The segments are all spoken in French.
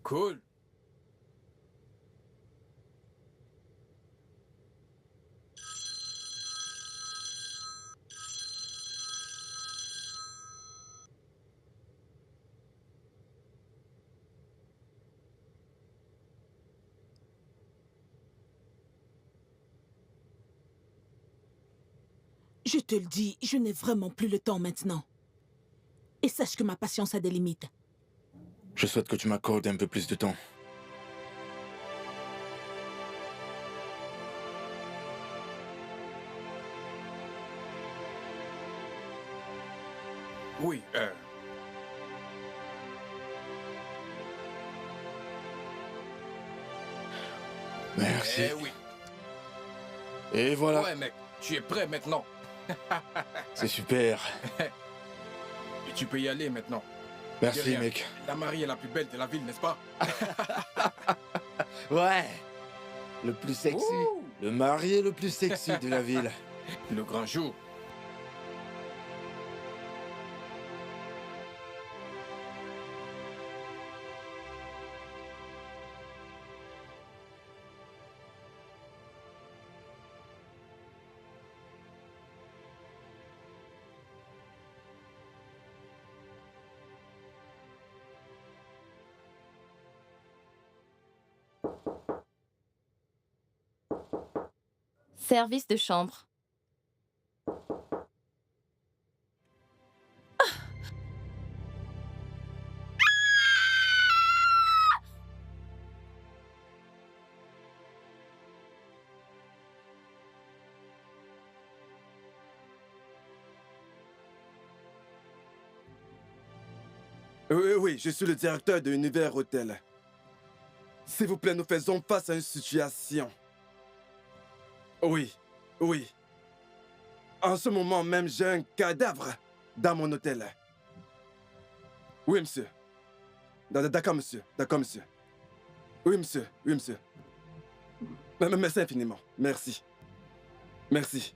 Cool. Je te le dis, je n'ai vraiment plus le temps maintenant. Et sache que ma patience a des limites. Je souhaite que tu m'accordes un peu plus de temps. Oui, Merci. oui. Et voilà, Ouais, mec, tu es prêt maintenant. c'est super. Et tu peux y aller maintenant. De Merci, rien. mec. La mariée est la plus belle de la ville, n'est-ce pas? Ouais, le plus sexy. Ouh. Le marié le plus sexy de la ville. Le grand jour. Service de chambre. Oui, je suis le directeur de Univers Hôtel. S'il vous plaît, nous faisons face à une situation. Oui, oui. En ce moment même, j'ai un cadavre dans mon hôtel. Oui, monsieur. D'accord, monsieur. D'accord, monsieur. Oui, monsieur. Oui, monsieur. Merci infiniment. Merci. Merci.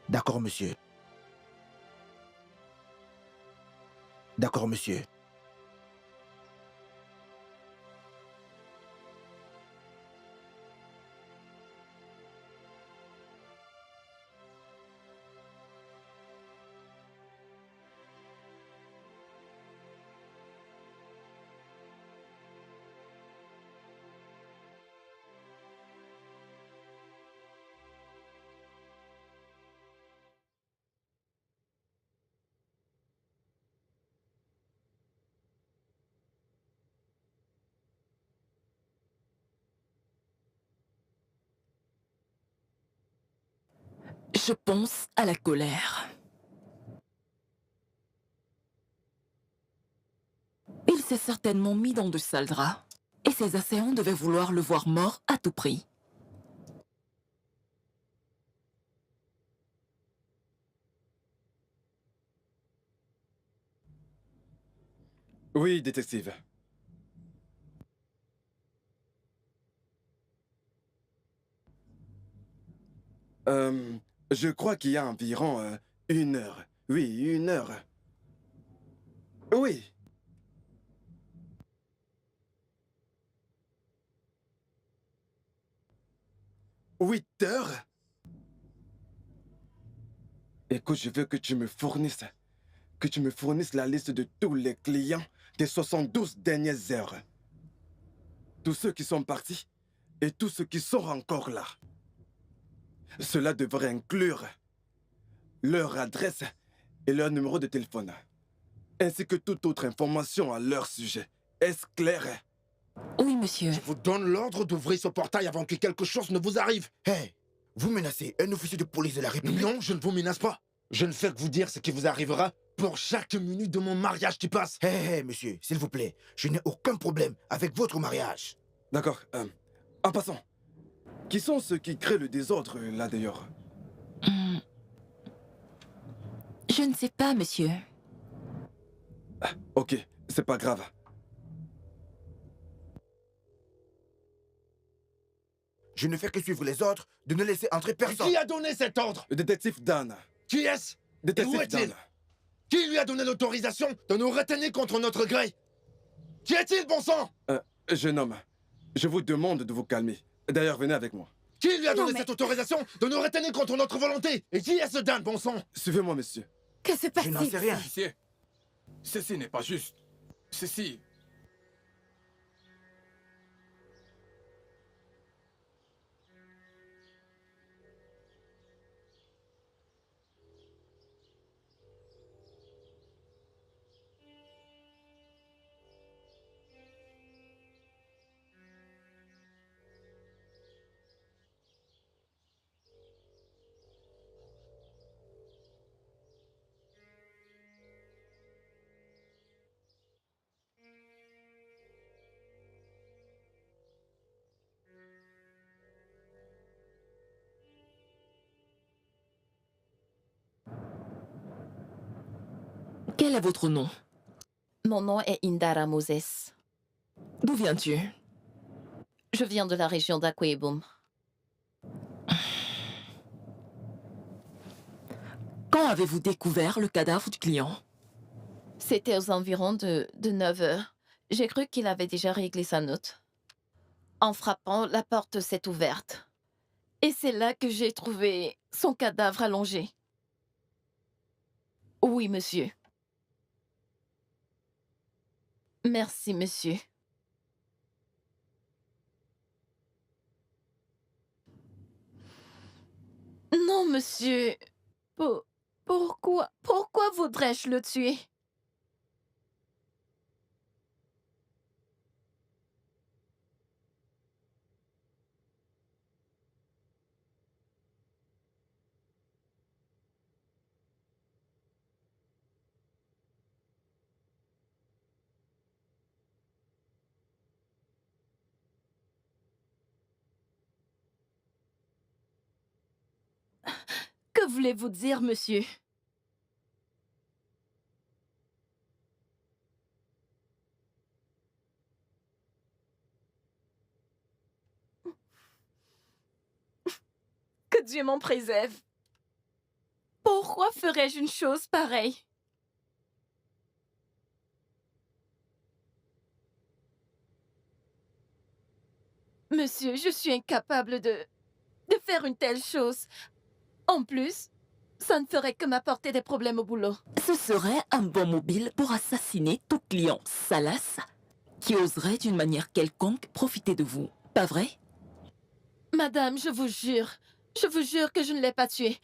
D'accord, monsieur. D'accord, monsieur. Je pense à la colère. Il s'est certainement mis dans de sales draps. Et ses assaillants devaient vouloir le voir mort à tout prix. Oui, détective. Euh, je crois qu'il y a environ 1 heure. Oui, 1 heure. Oui. 8 heures? Écoute, je veux que tu me fournisses que tu me fournisses la liste de tous les clients des 72 dernières heures. Tous ceux qui sont partis et tous ceux qui sont encore là. Cela devrait inclure leur adresse et leur numéro de téléphone, ainsi que toute autre information à leur sujet. Est-ce clair? Oui, monsieur. Je vous donne l'ordre d'ouvrir ce portail avant que quelque chose ne vous arrive. Hé, vous menacez un officier de police de la République? Non, je ne vous menace pas. Je ne fais que vous dire ce qui vous arrivera pour chaque minute de mon mariage qui passe. Hé, monsieur, s'il vous plaît, je n'ai aucun problème avec votre mariage. D'accord. En passant, qui sont ceux qui créent le désordre là d'ailleurs? Je ne sais pas, monsieur. Ok, c'est pas grave. Je ne fais que suivre les ordres de ne laisser entrer personne. Qui a donné cet ordre? Le détective Dan. Qui est-ce? Et où Détective est-il? Dan. Qui lui a donné l'autorisation de nous retenir contre notre gré? Qui est-il, bon sang? Jeune homme, je vous demande de vous calmer. D'ailleurs, venez avec moi. Qui lui a donné mais- cette autorisation de nous retenir contre notre volonté? Et qui est ce Dan, bon sang? Suivez-moi, monsieur. Que se Je n'en sais passe-t-il? rien. Officier, ceci n'est pas juste. Ceci... Quel est votre nom? Mon nom est Indara Moses. D'où viens-tu? Je viens de la région d'Akweibum. Quand avez-vous découvert le cadavre du client? C'était aux environs de 9 heures. J'ai cru qu'il avait déjà réglé sa note. En frappant, la porte s'est ouverte. Et c'est là que j'ai trouvé son cadavre allongé. Oui, monsieur. Merci, monsieur. Non, monsieur. Pourquoi voudrais-je le tuer? Que voulez-vous dire, monsieur? Que Dieu m'en préserve. Pourquoi ferais-je une chose pareille? Monsieur, je suis incapable de faire une telle chose. En plus, ça ne ferait que m'apporter des problèmes au boulot. Ce serait un bon mobile pour assassiner tout client salace qui oserait d'une manière quelconque profiter de vous. Pas vrai? Madame, je vous jure que je ne l'ai pas tué.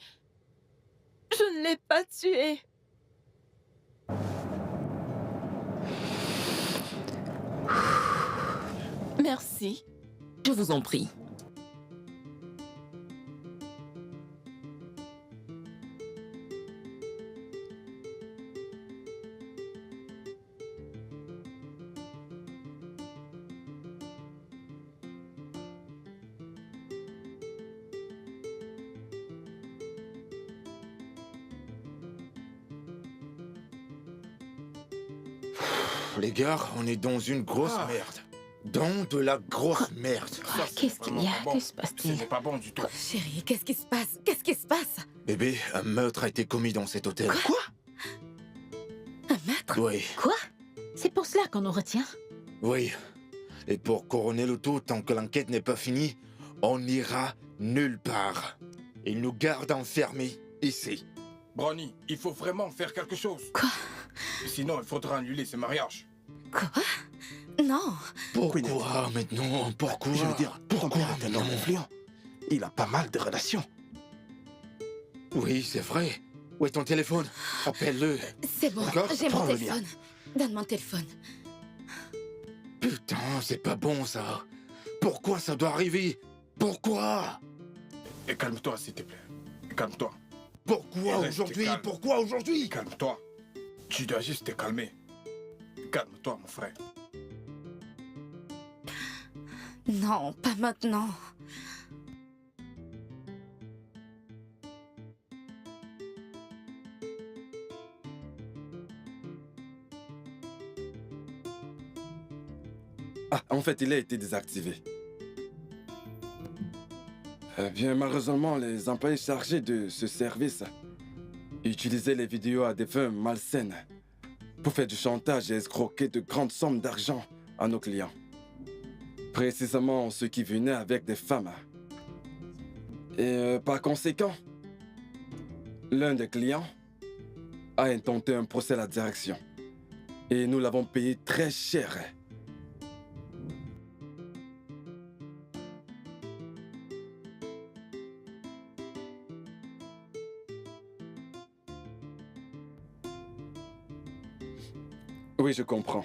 Je ne l'ai pas tué. Merci. Je vous en prie. Les gars, on est dans une grosse Ah. merde. Dans de la grosse merde. Ça, c'est Qu'est-ce qu'il y vraiment a? pas bon. Que se passe-t-il? Ce n'est pas bon du tout. Chérie, qu'est-ce qui se passe? Qu'est-ce qui se passe? Bébé, un meurtre a été commis dans cet hôtel. Quoi? Un meurtre? Oui, Quoi? C'est pour cela qu'on nous retient? oui. Et pour couronner le tout, tant que l'enquête n'est pas finie, on n'ira nulle part. Ils nous gardent enfermés ici. Brownie, il faut vraiment faire quelque chose. Quoi? Sinon, il faudra annuler ce mariage. Quoi? Non. Pourquoi maintenant? Pourquoi? Je veux dire, pourquoi est un homme influent? Il a pas mal de relations. Oui, c'est vrai. Où est ton téléphone? Appelle-le. C'est bon, D'accord, j'ai mon prends le téléphone. Donne mon téléphone. Putain, c'est pas bon ça. Pourquoi ça doit arriver? Pourquoi? Et calme-toi, s'il te plaît. Calme-toi. Pourquoi Reste aujourd'hui? calme. Pourquoi aujourd'hui? Calme-toi. Tu dois juste te calmer. Calme-toi, mon frère. Non, pas maintenant. Ah, en fait, il a été désactivé. Eh bien, malheureusement, les employés chargés de ce service utilisaient les vidéos à des fins malsaines pour faire du chantage et escroquer de grandes sommes d'argent à nos clients. Précisément ceux qui venaient avec des femmes. Et par conséquent, l'un des clients a intenté un procès à la direction. Et nous l'avons payé très cher. Oui, je comprends.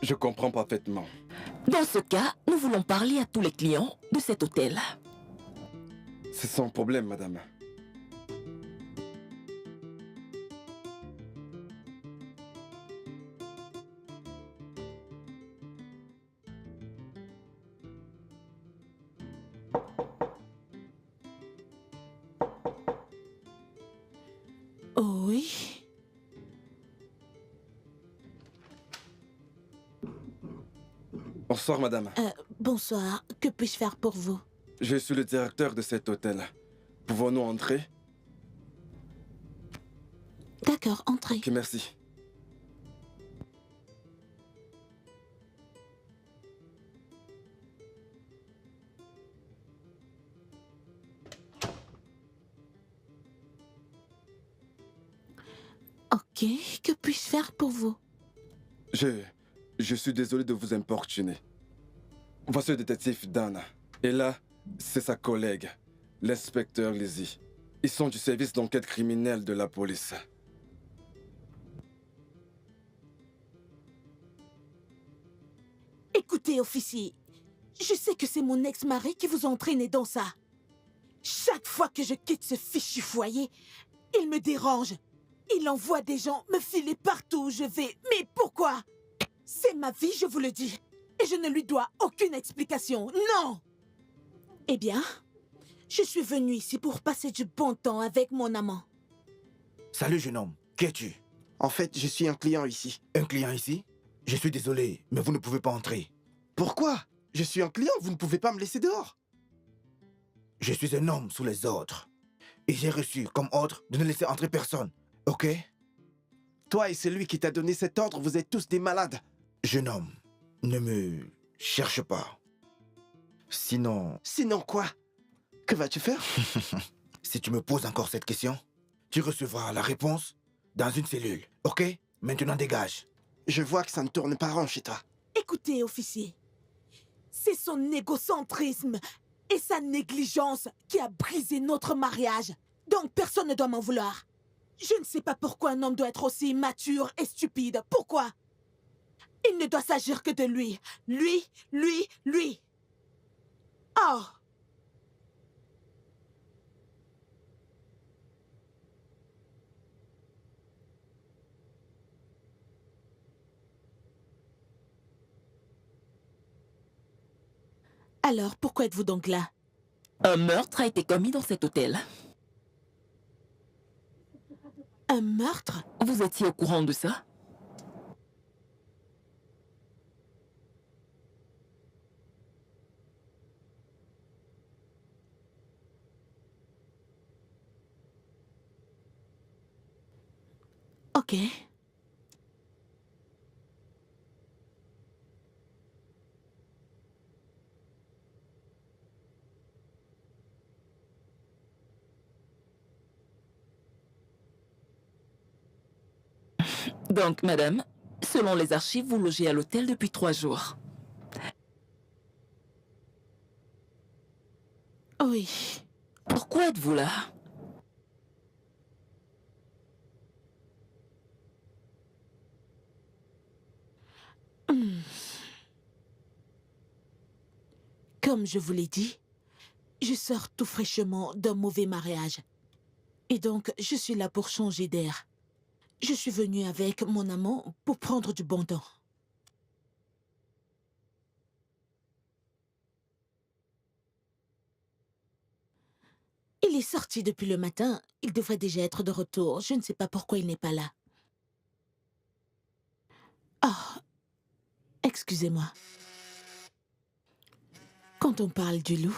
Je comprends parfaitement. Dans ce cas, nous voulons parler à tous les clients de cet hôtel. C'est sans problème, madame. Oui. Bonsoir, madame. Bonsoir. Que puis-je faire pour vous? Je suis le directeur de cet hôtel. Pouvons-nous entrer? D'accord, entrez. Ok, merci. Ok, que puis-je faire pour vous? Je suis désolé de vous importuner. Voici le détective Dan. Et là, c'est sa collègue, l'inspecteur Lizzie. Ils sont du service d'enquête criminelle de la police. Écoutez, officier, je sais que c'est mon ex-mari qui vous a entraîné dans ça. Chaque fois que je quitte ce fichu foyer, il me dérange. Il envoie des gens me filer partout où je vais. Mais pourquoi? C'est ma vie, je vous le dis. Et je ne lui dois aucune explication. Non! Eh bien, je suis venue ici pour passer du bon temps avec mon amant. Salut, jeune homme. Qui es-tu? En fait, je suis un client ici. Un client ici? Je suis désolé, mais vous ne pouvez pas entrer. Pourquoi? Je suis un client, vous ne pouvez pas me laisser dehors. Je suis un homme sous les ordres. Et j'ai reçu comme ordre de ne laisser entrer personne. Ok? Toi et celui qui t'a donné cet ordre, vous êtes tous des malades. Jeune homme, ne me cherche pas. Sinon, Sinon quoi? Que vas-tu faire? si tu me poses encore cette question, tu recevras la réponse dans une cellule. Ok? Maintenant dégage. Je vois que ça ne tourne pas rond chez toi. Écoutez, officier, c'est son égocentrisme et sa négligence qui a brisé notre mariage. Donc personne ne doit m'en vouloir. Je ne sais pas pourquoi un homme doit être aussi immature et stupide. Pourquoi? Il ne doit s'agir que de lui. Lui. Oh! Alors, pourquoi êtes-vous donc là? Un meurtre a été commis dans cet hôtel. Un meurtre? Vous étiez au courant de ça? Ok. Donc, madame, selon les archives, vous logez à l'hôtel depuis 3 jours. Oui. Pourquoi êtes-vous là? Comme je vous l'ai dit, je sors tout fraîchement d'un mauvais mariage. Et donc, je suis là pour changer d'air. Je suis venue avec mon amant pour prendre du bon temps. Il est sorti depuis le matin. Il devrait déjà être de retour. Je ne sais pas pourquoi il n'est pas là. Oh, excusez-moi. Quand on parle du loup...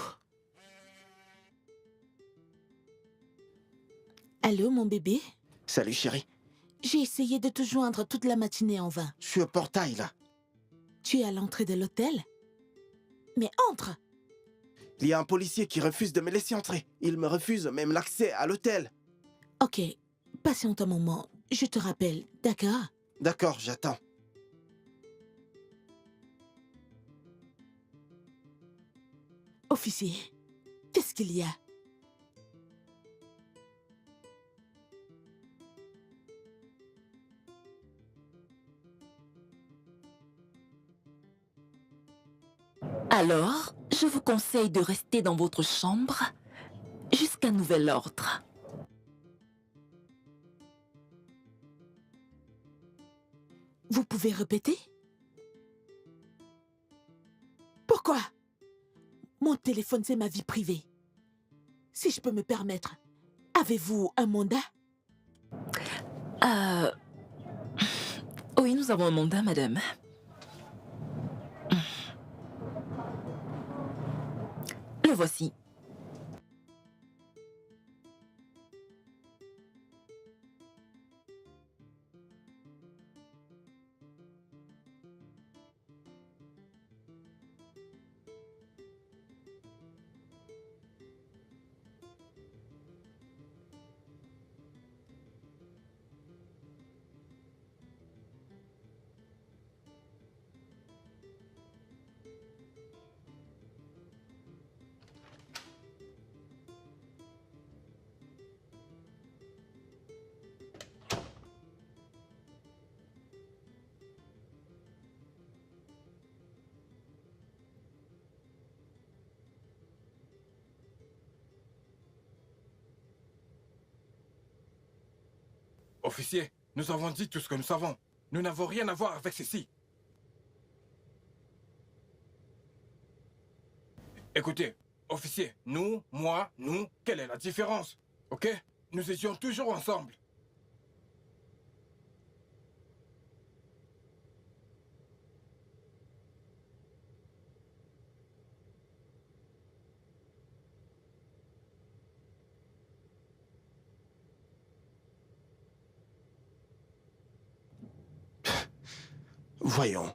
Allô, mon bébé? Salut chérie. J'ai essayé de te joindre toute la matinée en vain. Je suis au portail là. Tu es à l'entrée de l'hôtel? Mais entre! Il y a un policier qui refuse de me laisser entrer. Il me refuse même l'accès à l'hôtel. Ok, patiente un moment. Je te rappelle, d'accord? D'accord, j'attends. Officier, qu'est-ce qu'il y a? Alors, je vous conseille de rester dans votre chambre jusqu'à nouvel ordre. Vous pouvez répéter? Pourquoi? Mon téléphone, c'est ma vie privée. Si je peux me permettre, avez-vous un mandat? Oui, nous avons un mandat, madame. Le voici. Officier, nous avons dit tout ce que nous savons. Nous n'avons rien à voir avec ceci. Écoutez, officier, nous, moi, nous, quelle est la différence? Ok? Nous étions toujours ensemble. Voyons.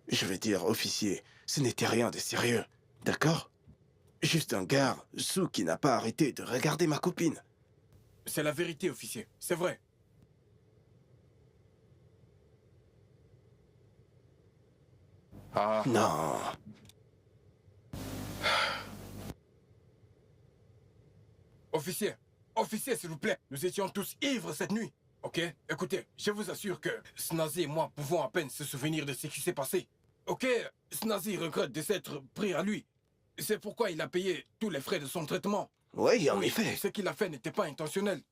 Je veux dire, officier, ce n'était rien de sérieux. D'accord? Juste un gars sous qui n'a pas arrêté de regarder ma copine. C'est la vérité, officier. C'est vrai. Ah. Non. Officier, officier, s'il vous plaît. Nous étions tous ivres cette nuit. Ok? Écoutez, je vous assure que Snazi et moi pouvons à peine se souvenir de ce qui s'est passé. Ok? Snazi regrette de s'être pris à lui. C'est pourquoi il a payé tous les frais de son traitement. Oui, en Oui, effet. ce qu'il a fait n'était pas intentionnel.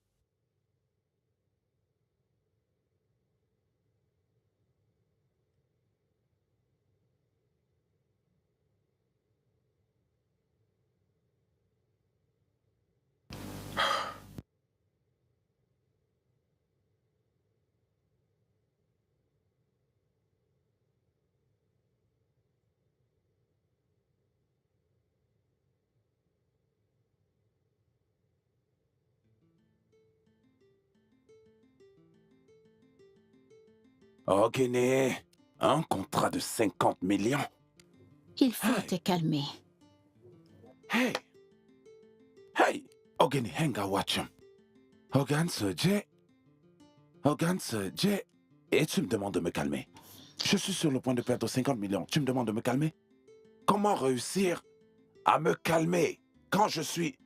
Ogene, un contrat de 50 millions. Il faut te calmer. Hey! Hey! Ogene, henga watchum. Hogan se J. Et tu me demandes de me calmer. Je suis sur le point de perdre 50 millions. Tu me demandes de me calmer? Comment réussir à me calmer quand je suis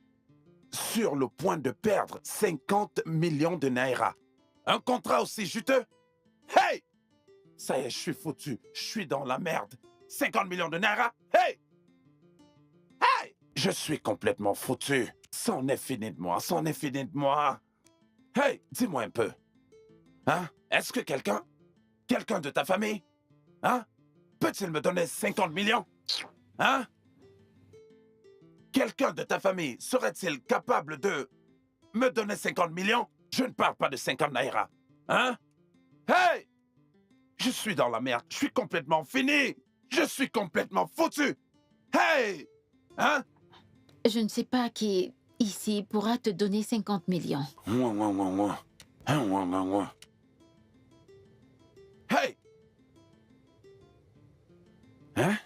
sur le point de perdre 50 millions de naira? Un contrat aussi juteux? Hey! Ça y est, je suis foutu. Je suis dans la merde. 50 millions de naira? Hey! Hey! Je suis complètement foutu. C'en est fini de moi. C'en est fini de moi. Hey! Dis-moi un peu. Hein? Est-ce que quelqu'un de ta famille, hein? Peut-il me donner 50 millions? Hein? Quelqu'un de ta famille serait-il capable de me donner 50 millions? Je ne parle pas de 50 naira. Hein? Hey! Je suis dans la merde. Je suis complètement fini. Je suis complètement foutu. Hey! Hein? Je ne sais pas qui, ici, pourra te donner 50 millions. Hey! Hein?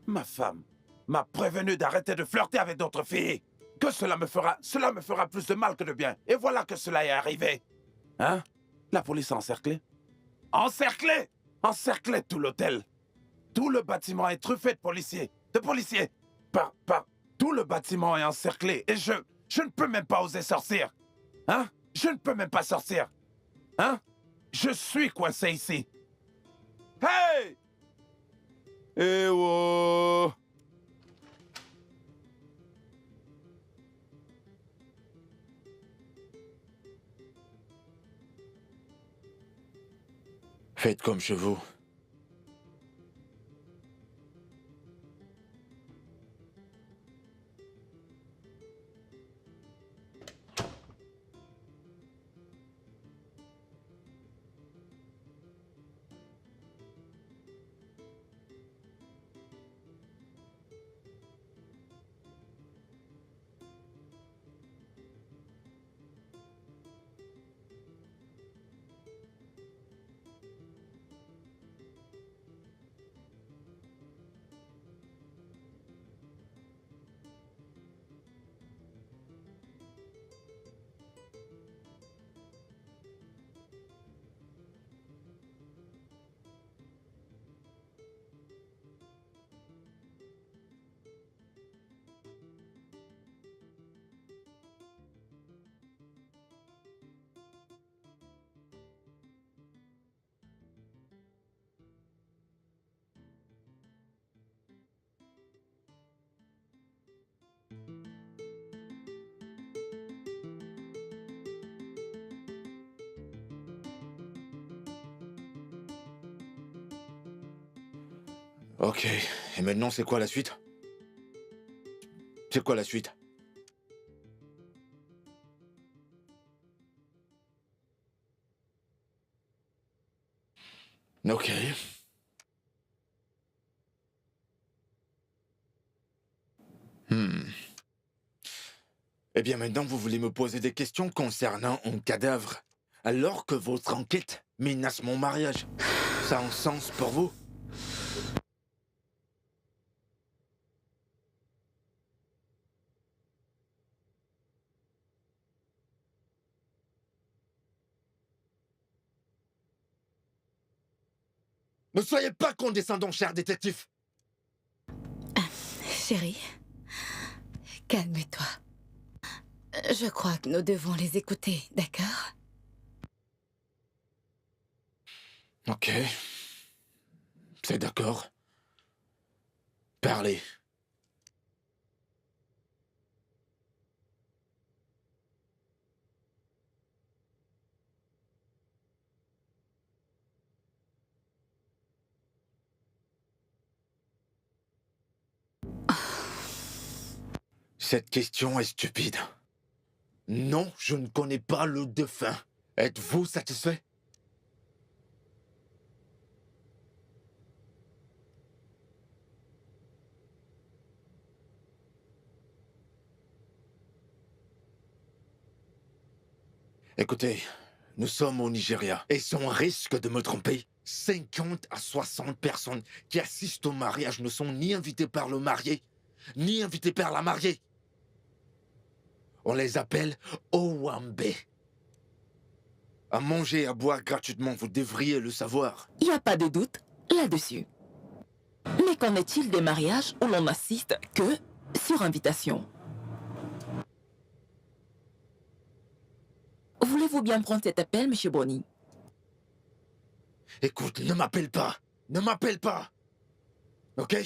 Ma femme m'a prévenu d'arrêter de flirter avec d'autres filles. Que cela me fera plus de mal que de bien. Et voilà que cela est arrivé. Hein? La police a encerclé. Encerclé! Encerclé tout l'hôtel. Tout le bâtiment est truffé de policiers. Tout le bâtiment est encerclé. Et je ne peux même pas oser sortir. Hein? Je ne peux même pas sortir. Hein? Je suis coincé ici. Hey! Eh oh! Faites comme chez vous. Ok, et maintenant c'est quoi la suite? C'est quoi la suite? Ok. Eh bien maintenant vous voulez me poser des questions concernant un cadavre, alors que votre enquête menace mon mariage. Ça a un sens pour vous? Ne soyez pas condescendant, cher détective. Chérie, calme-toi. Je crois que nous devons les écouter, d'accord? Ok. C'est d'accord. Parlez. Cette question est stupide. Non, je ne connais pas le défunt. Êtes-vous satisfait? Écoutez, nous sommes au Nigeria. Et sans risque de me tromper, 50 à 60 personnes qui assistent au mariage ne sont ni invitées par le marié, ni invitées par la mariée. On les appelle Owambe. À manger et à boire gratuitement, vous devriez le savoir. Il n'y a pas de doute là-dessus. Mais qu'en est-il des mariages où l'on n'assiste que sur invitation? Voulez-vous bien prendre cet appel, Monsieur Bonny? Écoute, ne m'appelle pas. Ne m'appelle pas. Ok?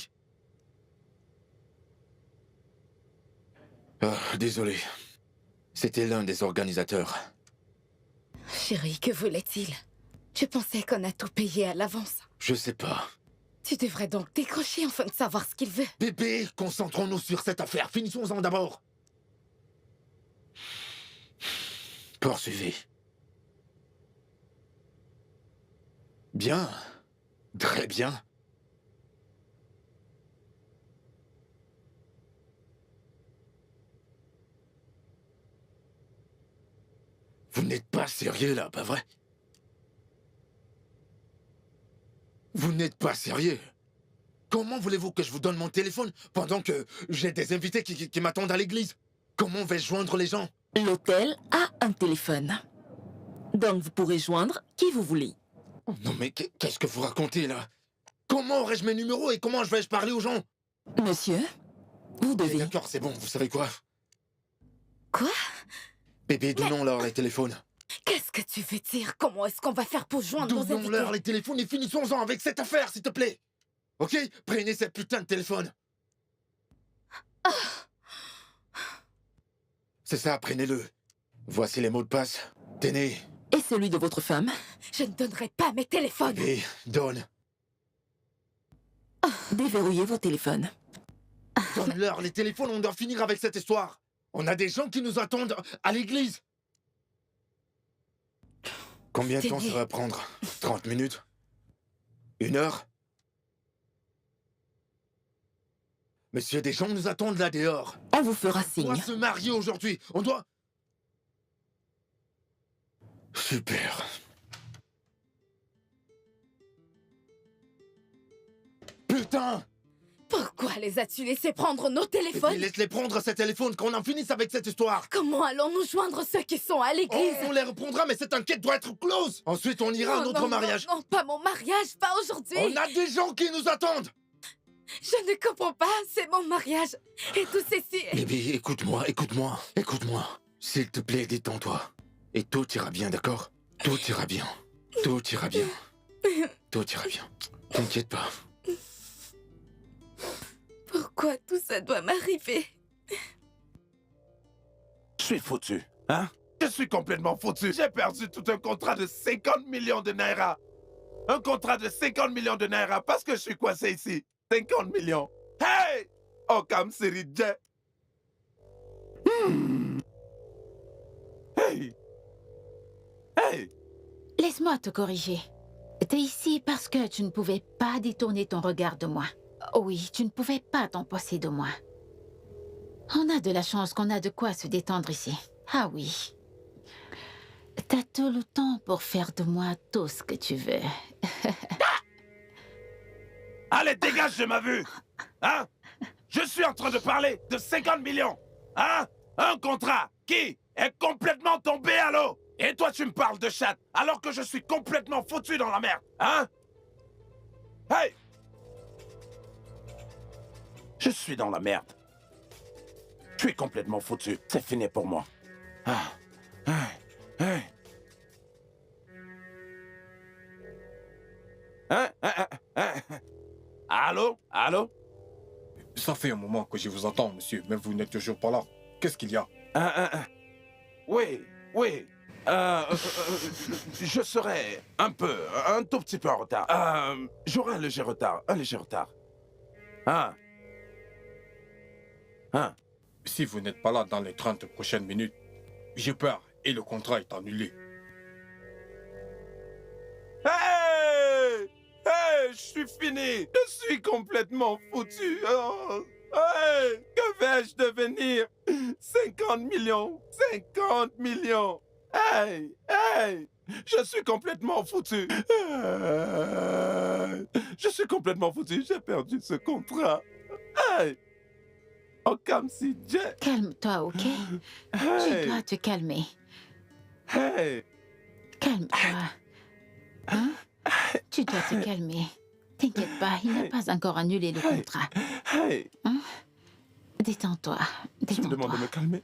Désolé. C'était l'un des organisateurs. Chérie, que voulait-il? Je pensais qu'on a tout payé à l'avance. Je sais pas. Tu devrais donc décrocher afin de savoir ce qu'il veut. Bébé, concentrons-nous sur cette affaire. Finissons-en d'abord. Poursuivez. Bien. Très bien. Vous n'êtes pas sérieux là, pas vrai? Vous n'êtes pas sérieux? Comment voulez-vous que je vous donne mon téléphone pendant que j'ai des invités qui m'attendent à l'église? Comment vais-je joindre les gens? L'hôtel a un téléphone. Donc vous pourrez joindre qui vous voulez. Non mais qu'est-ce que vous racontez là? Comment aurais-je mes numéros et comment vais-je parler aux gens? Monsieur, vous devez... D'accord, c'est bon, vous savez quoi? Quoi? Bébé, donnons-leur les téléphones. Qu'est-ce que tu veux dire? Comment est-ce qu'on va faire pour joindre nos invités? Donnons-leur les téléphones et finissons-en avec cette affaire, s'il te plaît. Ok? Prenez cette putain de téléphone. C'est ça, prenez-le. Voici les mots de passe. Tenez. Et celui de votre femme? Je ne donnerai pas mes téléphones. Bébé, donne. Déverrouillez vos téléphones. Donne-leur les téléphones, on doit finir avec cette histoire. On a des gens qui nous attendent à l'église. Combien de temps ça va prendre? 30 minutes? 1 heure? Monsieur, des gens nous attendent là dehors. On vous fera signe. On doit se marier aujourd'hui. On doit... Super. Putain! Pourquoi les as-tu laissés prendre nos téléphones? Laisse-les prendre ces téléphones, qu'on en finisse avec cette histoire. Comment allons-nous joindre ceux qui sont à l'église? On les reprendra, mais cette enquête doit être close. Ensuite, on ira à notre mariage. Non, pas mon mariage, pas aujourd'hui. On a des gens qui nous attendent. Je ne comprends pas, c'est mon mariage. Et tout ceci... Bébé, écoute-moi. S'il te plaît, détends-toi. Et tout ira bien, d'accord? Tout ira bien. T'inquiète pas. Pourquoi tout ça doit m'arriver? Je suis foutu, hein? Je suis complètement foutu. J'ai perdu tout un contrat de 50 millions de naira. Un contrat de 50 millions de naira parce que je suis coincé ici. 50 millions. Hey! Oh, comme Siridje. Hey! Hey! Laisse-moi te corriger. T'es ici parce que tu ne pouvais pas détourner ton regard de moi. Oui, tu ne pouvais pas t'emposser de moi. On a de la chance qu'on a de quoi se détendre ici. Ah oui. T'as tout le temps pour faire de moi tout ce que tu veux. Allez, dégage de ma vue! Hein? Je suis en train de parler de 50 millions! Hein? Un contrat qui est complètement tombé à l'eau! Et toi, tu me parles de chatte alors que je suis complètement foutu dans la merde! Hein? Hey! Je suis dans la merde. Je suis complètement foutu. C'est fini pour moi. Ah. Hey. Hein? Allô? Allô? Ça fait un moment que je vous entends, monsieur, mais vous n'êtes toujours pas là. Qu'est-ce qu'il y a? Oui. Je serai un tout petit peu en retard. J'aurai un léger retard. Hein? Si vous n'êtes pas là dans les 30 prochaines minutes, je pars et le contrat est annulé. Hey! Je suis fini. Je suis complètement foutu. Oh. Hey! Que vais-je devenir? 50 millions. 50 millions. Hey! Je suis complètement foutu. Je suis complètement foutu. J'ai perdu ce contrat. Hey! Oh, comme si Dieu. Calme-toi, ok? Tu dois te calmer. Hey! Calme-toi. Hein? Tu dois te calmer. T'inquiète pas, il n'a pas encore annulé le contrat. Hey! Hein? Détends-toi. Tu me demandes de me calmer?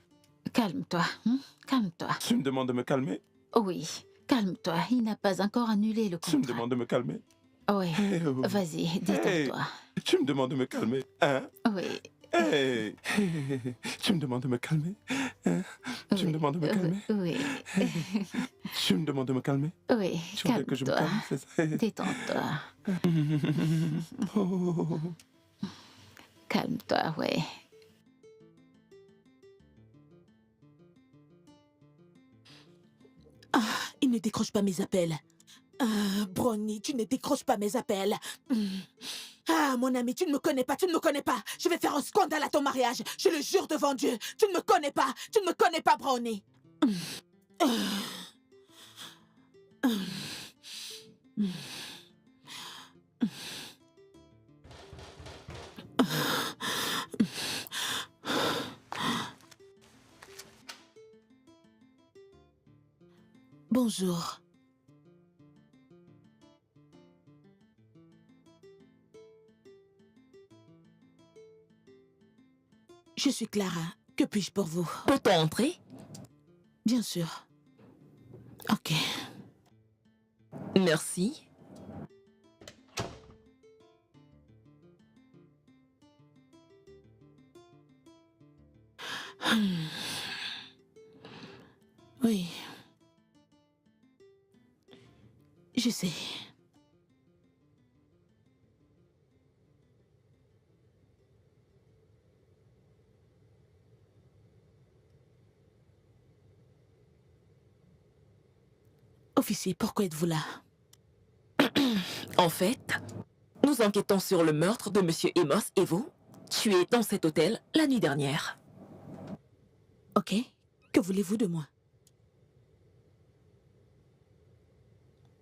Calme-toi. Hein? Calme-toi. Tu me demandes de me calmer? Oui, calme-toi. Il n'a pas encore annulé le contrat. Tu me demandes de me calmer? Oui. Vas-y, détends-toi. Tu me demandes de me calmer, hein? Oui. Hey! Tu me demandes de me calmer? Hein? Tu me demandes de me calmer? Oui. Tu me demandes de me calmer? Oui, Tu veux que je me calme, c'est ça? Détends-toi. Oh. Calme-toi, oui. Ah, il ne décroche pas mes appels. Ah, Brownie, tu ne décroches pas mes appels. Ah, mon ami, tu ne me connais pas, tu ne me connais pas. Je vais faire un scandale à ton mariage. Je le jure devant Dieu. Tu ne me connais pas, tu ne me connais pas, Brownie. Bonjour. Je suis Clara. Que puis-je pour vous? Peut-on entrer? Bien sûr. Ok. Merci. Oui. Je sais. Officier, pourquoi êtes-vous là? En fait, nous enquêtons sur le meurtre de Monsieur Amos et vous, tué dans cet hôtel la nuit dernière. Ok. Que voulez-vous de moi?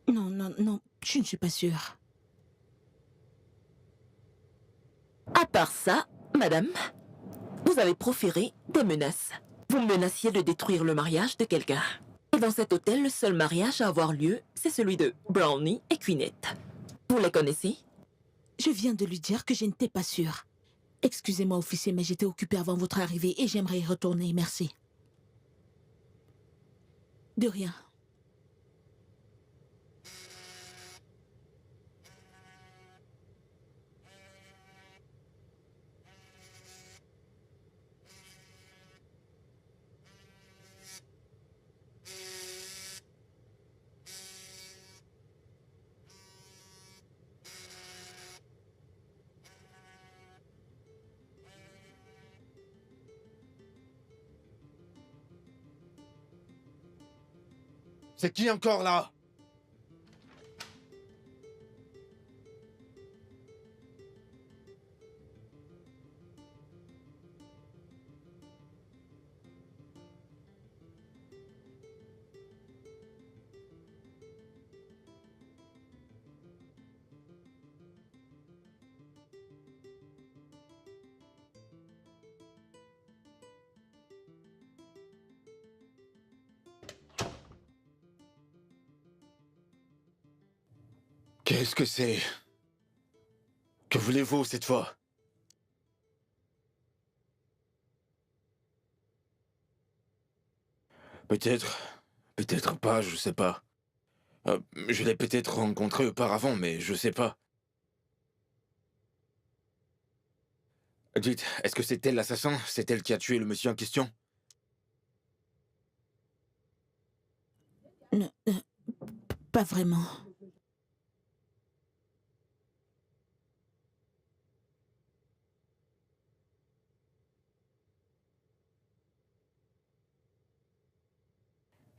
Non, non, non, je ne suis pas sûre. À part ça, madame, vous avez proféré des menaces. Vous menaciez de détruire le mariage de quelqu'un. Et dans cet hôtel, le seul mariage à avoir lieu, c'est celui de Brownie et Queenette. Vous les connaissez? Je viens de lui dire que je n'étais pas sûre. Excusez-moi, officier, mais j'étais occupée avant votre arrivée et j'aimerais y retourner, merci. De rien. C'est qui encore là? Qu'est-ce que c'est? Que voulez-vous cette fois? Peut-être, peut-être pas, je sais pas. Je l'ai peut-être rencontré auparavant, mais je sais pas. Dites, est-ce que c'est elle l'assassin? C'est elle qui a tué le monsieur en question? Non, pas vraiment.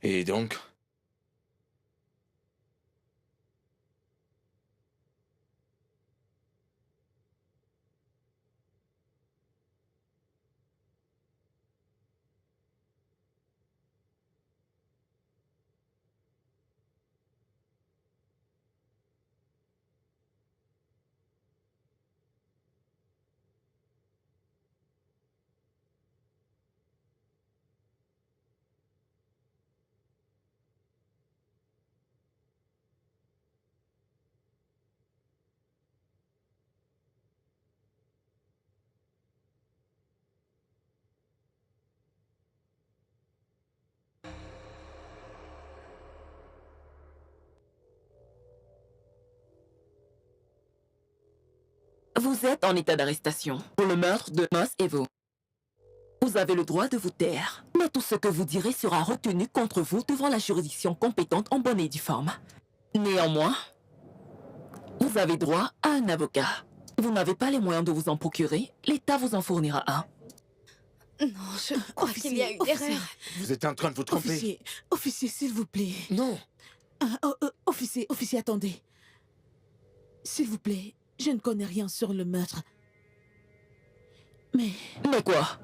Et donc? Vous êtes en état d'arrestation pour le meurtre de Moss Evo. Vous avez le droit de vous taire, mais tout ce que vous direz sera retenu contre vous devant la juridiction compétente en bonne et due forme. Néanmoins, vous avez droit à un avocat. Vous n'avez pas les moyens de vous en procurer, l'État vous en fournira un. Non, je crois qu'il y a une erreur. Vous êtes en train de vous tromper. Officier, s'il vous plaît. Non. Officier, attendez. S'il vous plaît, je ne connais rien sur le meurtre. Mais quoi?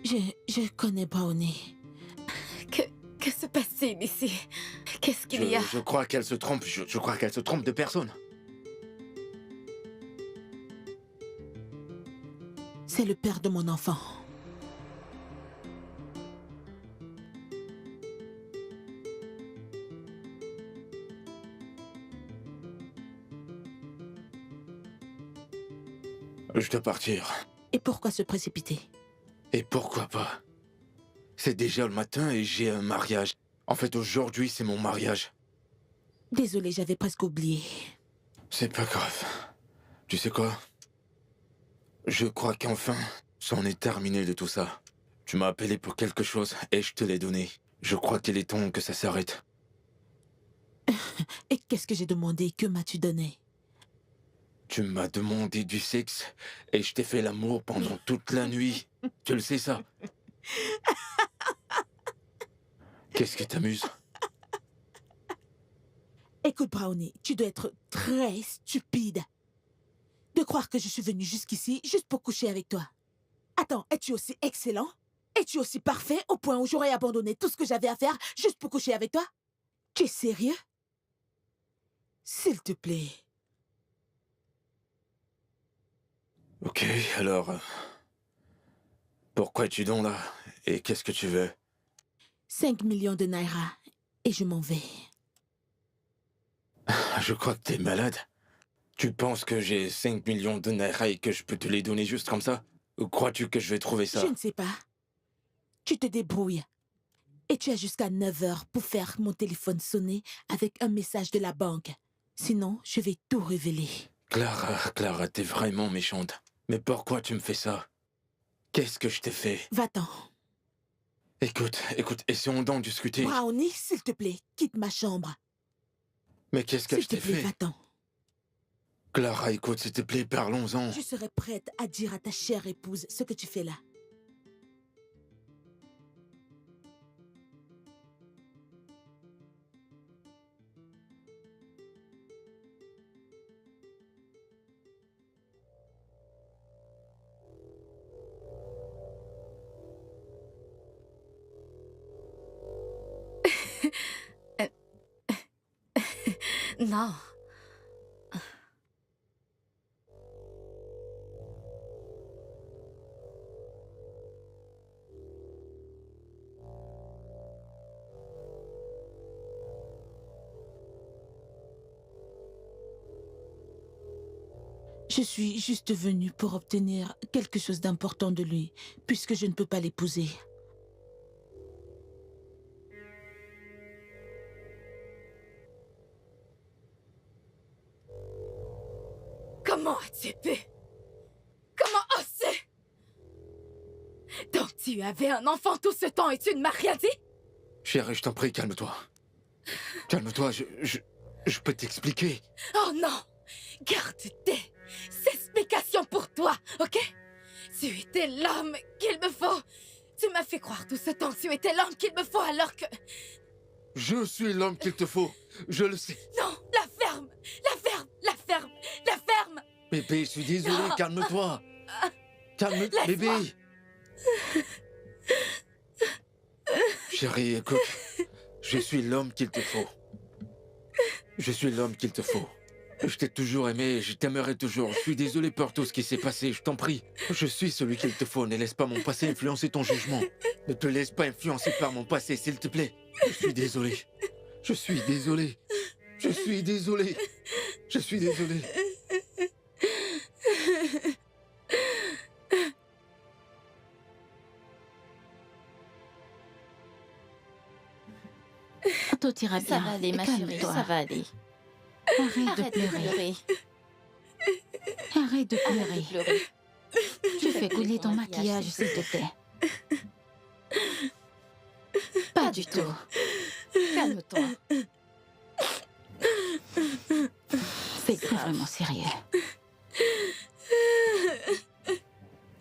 Je connais Brownie. Que se passe-t-il ici? Qu'est-ce qu'il y a? Je crois qu'elle se trompe. Je crois qu'elle se trompe de personne. C'est le père de mon enfant. Je dois partir. Et pourquoi se précipiter? Et pourquoi pas? C'est déjà le matin et j'ai un mariage. En fait, aujourd'hui, c'est mon mariage. Désolée, j'avais presque oublié. C'est pas grave. Tu sais quoi? Je crois qu'enfin, c'en est terminé de tout ça. Tu m'as appelé pour quelque chose et je te l'ai donné. Je crois qu'il est temps que ça s'arrête. Et qu'est-ce que j'ai demandé? Que m'as-tu donné? Tu m'as demandé du sexe et je t'ai fait l'amour pendant toute la nuit. Tu le sais, ça? Qu'est-ce qui t'amuse? Écoute, Brownie, tu dois être très stupide de croire que je suis venue jusqu'ici juste pour coucher avec toi. Attends, es-tu aussi excellent? Es-tu aussi parfait au point où j'aurais abandonné tout ce que j'avais à faire juste pour coucher avec toi? Tu es sérieux? S'il te plaît. Ok, alors... pourquoi es-tu donc là? Et qu'est-ce que tu veux? 5 millions de naira. Et je m'en vais. Je crois que t'es malade. Tu penses que j'ai 5 millions de naira et que je peux te les donner juste comme ça? Ou crois-tu que je vais trouver ça? Je ne sais pas. Tu te débrouilles. Et tu as jusqu'à 9 heures pour faire mon téléphone sonner avec un message de la banque. Sinon, je vais tout révéler. Clara, t'es vraiment méchante. Mais pourquoi tu me fais ça? Qu'est-ce que je t'ai fait? Va-t'en. Écoute, essayons d'en discuter. Brownie, s'il te plaît, quitte ma chambre. Mais qu'est-ce que je t'ai fait? Va-t'en. Clara, écoute, s'il te plaît, parlons-en. Je serai prête à dire à ta chère épouse ce que tu fais là. Non. Je suis juste venue pour obtenir quelque chose d'important de lui, puisque je ne peux pas l'épouser. Comment as-tu pu? Comment osé? Donc tu avais un enfant tout ce temps et tu ne m'as rien dit? Chérie, je t'en prie, calme-toi. Calme-toi, je peux t'expliquer. Oh non! Garde tes explications pour toi, ok? Tu étais l'homme qu'il me faut. Tu m'as fait croire tout ce temps que tu étais l'homme qu'il me faut alors que... Je suis l'homme qu'il te faut, je le sais. Non, la ferme! La ferme! La ferme! La ferme! Bébé, je suis désolé, Non. calme-toi. Calme-toi, bébé. Chérie, écoute, je suis l'homme qu'il te faut. Je suis l'homme qu'il te faut. Je t'ai toujours aimé et je t'aimerai toujours. Je suis désolé pour tout ce qui s'est passé, je t'en prie. Je suis celui qu'il te faut. Ne laisse pas mon passé influencer ton jugement. Ne te laisse pas influencer par mon passé, s'il te plaît. Je suis désolé. Je suis désolé. Je suis désolé. Je suis désolé. Bientôt t'ira Ça bien. va aller, ma chérie, Calme-toi. ça va aller. Arrête de Arrête de pleurer. pleurer. Arrête de Arrête pleurer. de pleurer. Tu fais couler ton maquillage, s'il te plaît. Pas du tout. Calme-toi. C'est vraiment sérieux.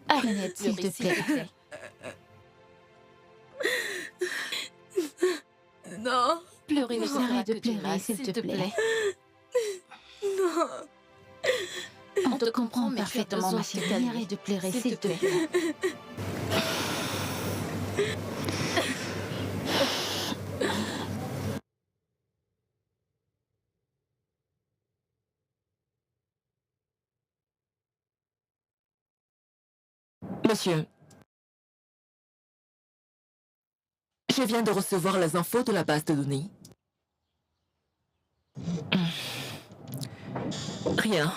Arrête, S'il te plaît. Non. Pleurer ne fera Arrête de que du pleurer, mal, s'il te plaît. Non. On te comprend mais tu as parfaitement, besoin ma de te chérie. calmer. Arrête de pleurer, S'il s'il te te plaît. Monsieur, je viens de recevoir les infos de la base de données. Rien.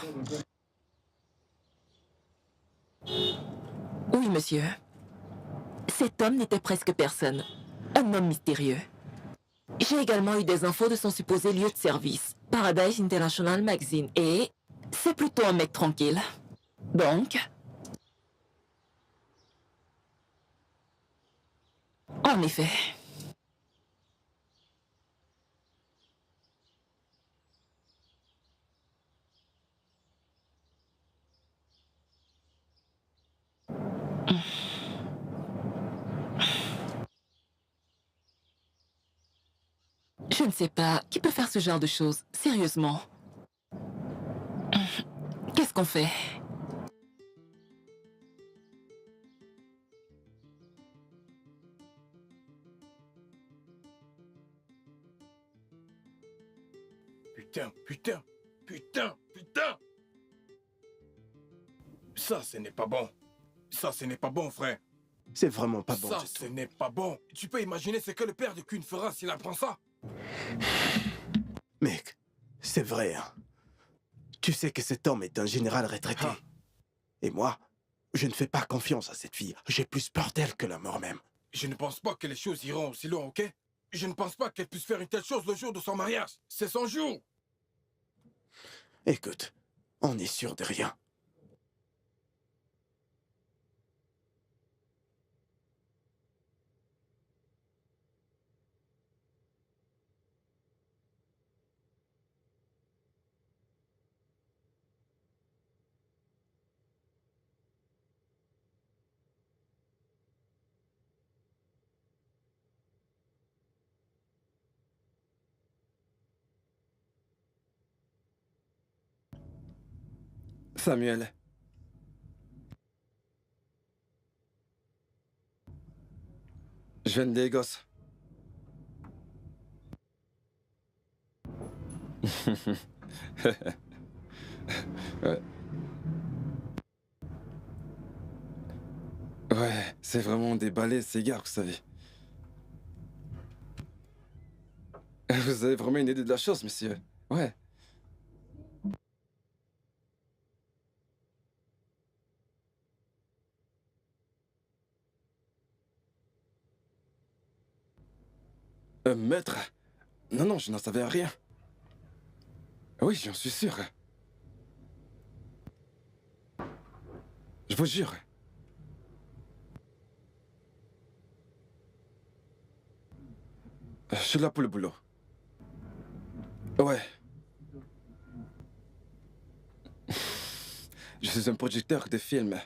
Oui, monsieur. Cet homme n'était presque personne. Un homme mystérieux. J'ai également eu des infos de son supposé lieu de service, Paradise International Magazine, et c'est plutôt un mec tranquille. Donc, en effet. Je ne sais pas qui peut faire ce genre de choses, sérieusement. Qu'est-ce qu'on fait? Putain, putain, putain, putain. Ça, ce n'est pas bon. Ça, ce n'est pas bon, frère. C'est vraiment pas bon Ça, du ce tout. n'est pas bon. Tu peux imaginer ce que le père de Queen fera s'il apprend ça? Mec, c'est vrai, hein. Tu sais que cet homme est un général retraité. Ah. Et moi, je ne fais pas confiance à cette fille. J'ai plus peur d'elle que la mort même. Je ne pense pas que les choses iront aussi loin, ok? Je ne pense pas qu'elle puisse faire une telle chose le jour de son mariage. C'est son jour. Écoute, on est sûr de rien. Samuel. Je viens de Lagos. Ouais. Ouais, c'est vraiment des balais, ces gars, vous savez. Vous avez vraiment une idée de la chose, monsieur. Ouais. Maître? Non, non, je n'en savais rien. Oui, j'en suis sûr. Je vous jure. Je suis là pour le boulot. Ouais. Je suis un producteur de films.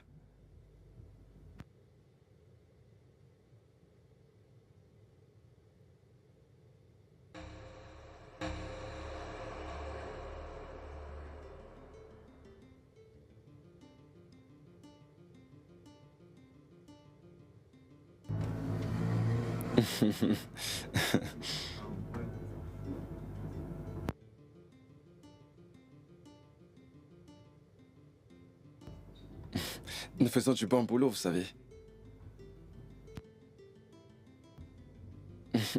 Nous faisons du bon boulot, vous savez.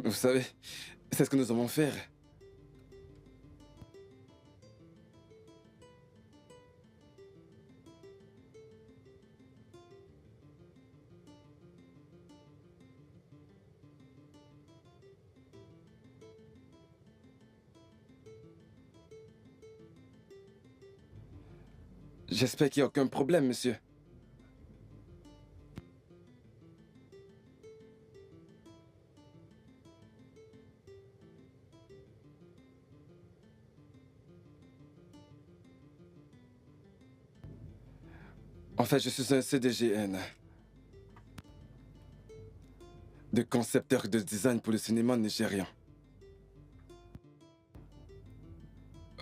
Vous savez, c'est ce que nous allons faire. J'espère qu'il n'y a aucun problème, monsieur. En fait, je suis un CDGN. De concepteur de design pour le cinéma nigérian.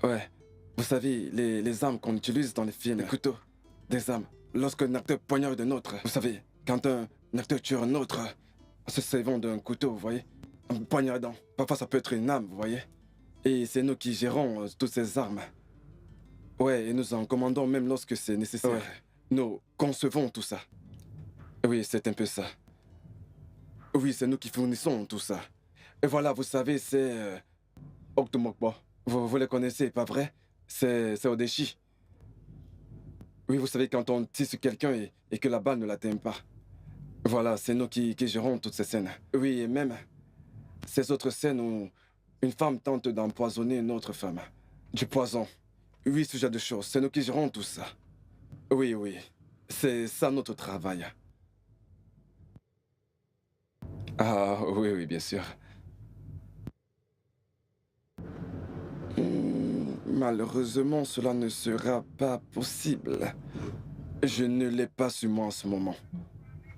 Ouais. Vous savez, les armes qu'on utilise dans les films, les couteaux, des armes. Lorsqu'un acteur poignarde un autre, vous savez, quand un acteur tue un autre, en se servant d'un couteau, vous voyez, en poignardant. Parfois, ça peut être une arme, vous voyez. Et c'est nous qui gérons toutes ces armes. Ouais, et nous en commandons même lorsque c'est nécessaire. Ouais. Nous concevons tout ça. Oui, c'est un peu ça. Oui, c'est nous qui fournissons tout ça. Et voilà, vous savez, c'est... Octomokbo. Vous les connaissez, pas vrai? C'est Odeshi. Oui, vous savez, quand on tire sur quelqu'un et que la balle ne l'atteint pas. Voilà, c'est nous qui gérons toutes ces scènes. Oui, et même ces autres scènes où une femme tente d'empoisonner une autre femme. Du poison. Oui, ce genre de choses. C'est nous qui gérons tout ça. Oui, oui. C'est ça notre travail. Ah, oui, oui, bien sûr. Malheureusement, cela ne sera pas possible. Je ne l'ai pas sur moi en ce moment.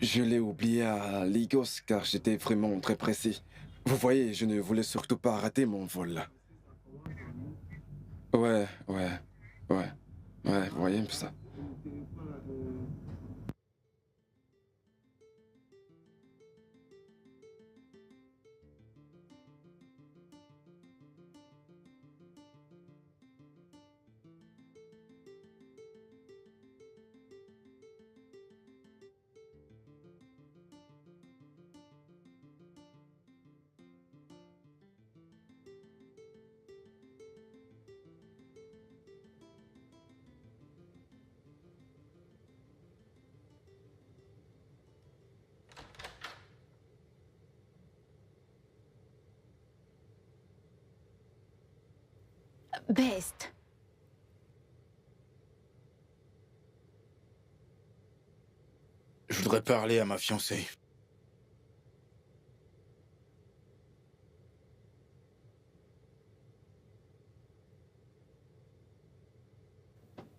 Je l'ai oublié à Lagos car j'étais vraiment très pressé. Vous voyez, je ne voulais surtout pas rater mon vol. Ouais, vous voyez un peu ça. Best. Je voudrais parler à ma fiancée.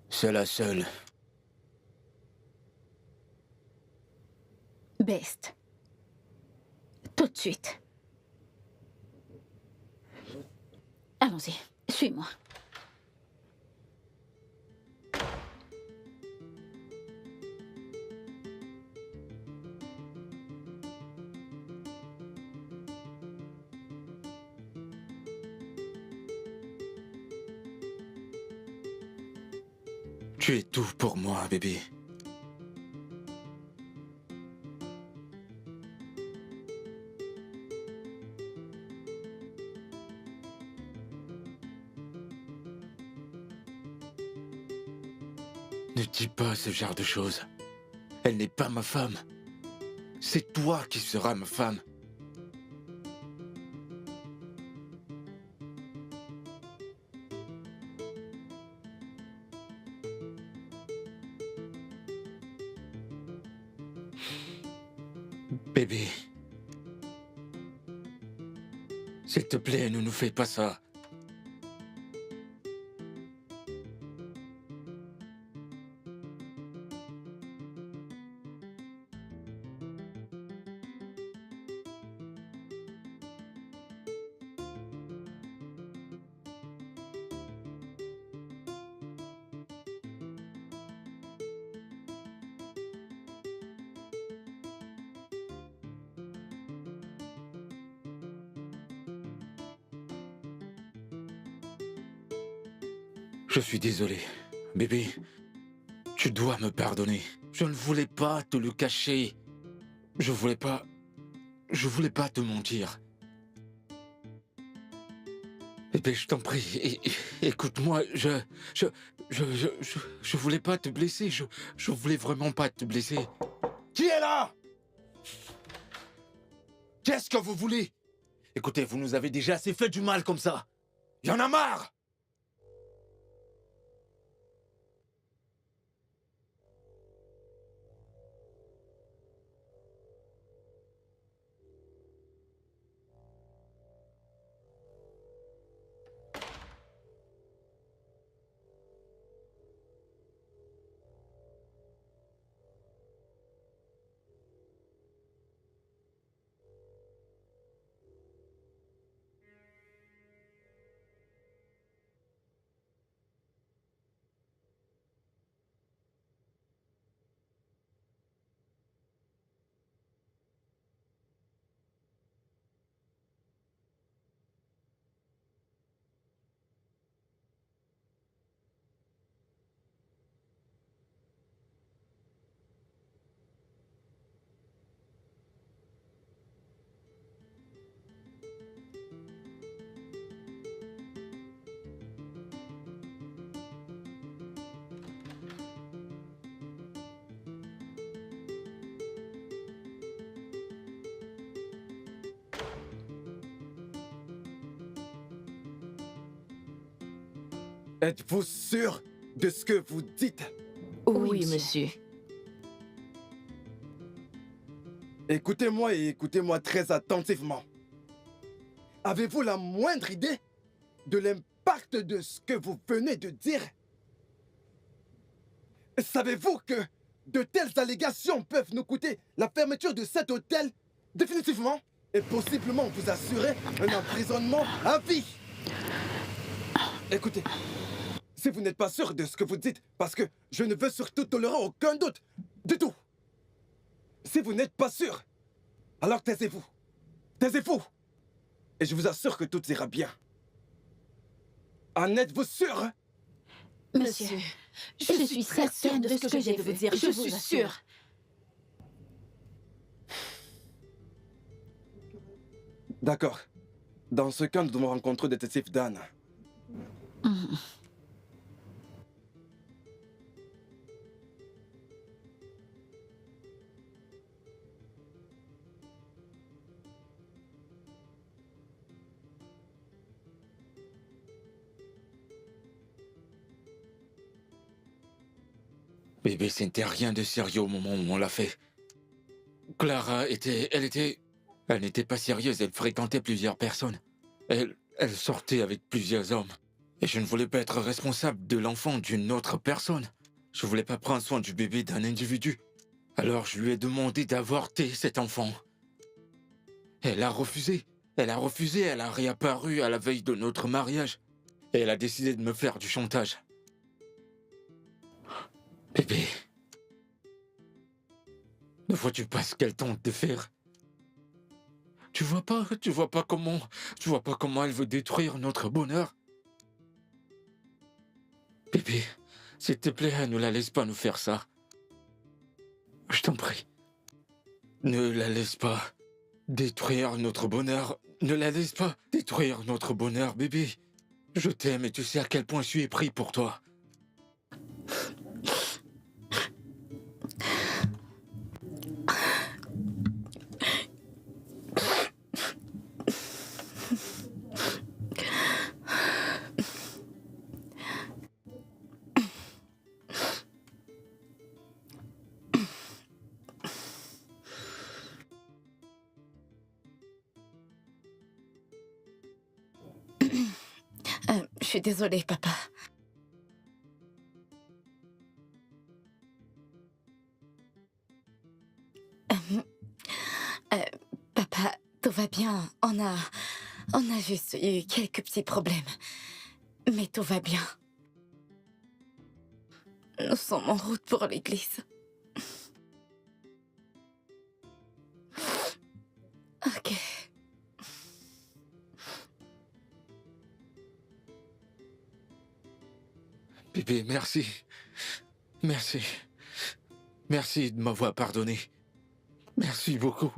C'est la seule. Best. Tout de suite. Allons-y, suis-moi. Tu es tout pour moi, bébé. Ne dis pas ce genre de choses. Elle n'est pas ma femme. C'est toi qui seras ma femme. Bébé. S'il te plaît, ne nous fais pas ça. Je suis désolé. Bébé, tu dois me pardonner. Je ne voulais pas te le cacher. Je voulais pas te mentir. Bébé, je t'en prie, écoute-moi, je voulais pas te blesser. Je voulais vraiment pas te blesser. Qui est là? Qu'est-ce que vous voulez? Écoutez, vous nous avez déjà assez fait du mal comme ça. Il y en a marre! Êtes-vous sûr de ce que vous dites? Oui, monsieur. Écoutez-moi et écoutez-moi très attentivement. Avez-vous la moindre idée de l'impact de ce que vous venez de dire? Savez-vous que de telles allégations peuvent nous coûter la fermeture de cet hôtel définitivement et possiblement vous assurer un emprisonnement à vie? Écoutez, si vous n'êtes pas sûr de ce que vous dites, parce que je ne veux surtout tolérer aucun doute du tout. Si vous n'êtes pas sûr, alors taisez-vous. Taisez-vous. Et je vous assure que tout ira bien. En êtes-vous sûr? Monsieur, je suis très sûre certaine de ce que j'ai de vu. vous dire. Je vous suis assure. sûre. D'accord. Dans ce cas, nous devons rencontrer le détective Dan. Bébé, c'était rien de sérieux au moment où on l'a fait. Clara elle n'était pas sérieuse, elle fréquentait plusieurs personnes. Elle sortait avec plusieurs hommes. Et je ne voulais pas être responsable de l'enfant d'une autre personne. Je voulais pas prendre soin du bébé d'un individu. Alors je lui ai demandé d'avorter cet enfant. Elle a refusé. Elle a réapparu à la veille de notre mariage. Et elle a décidé de me faire du chantage. Bébé, ne vois-tu pas ce qu'elle tente de faire? Tu vois pas comment elle veut détruire notre bonheur? Bébé, s'il te plaît, ne la laisse pas nous faire ça. Je t'en prie. Ne la laisse pas détruire notre bonheur. Ne la laisse pas détruire notre bonheur, bébé. Je t'aime et tu sais à quel point je suis épris pour toi. Je suis désolée, papa. Papa, tout va bien. On a juste eu quelques petits problèmes. Mais tout va bien. Nous sommes en route pour l'église. Ok. Bébé, merci. Merci. Merci de m'avoir pardonné. Merci beaucoup.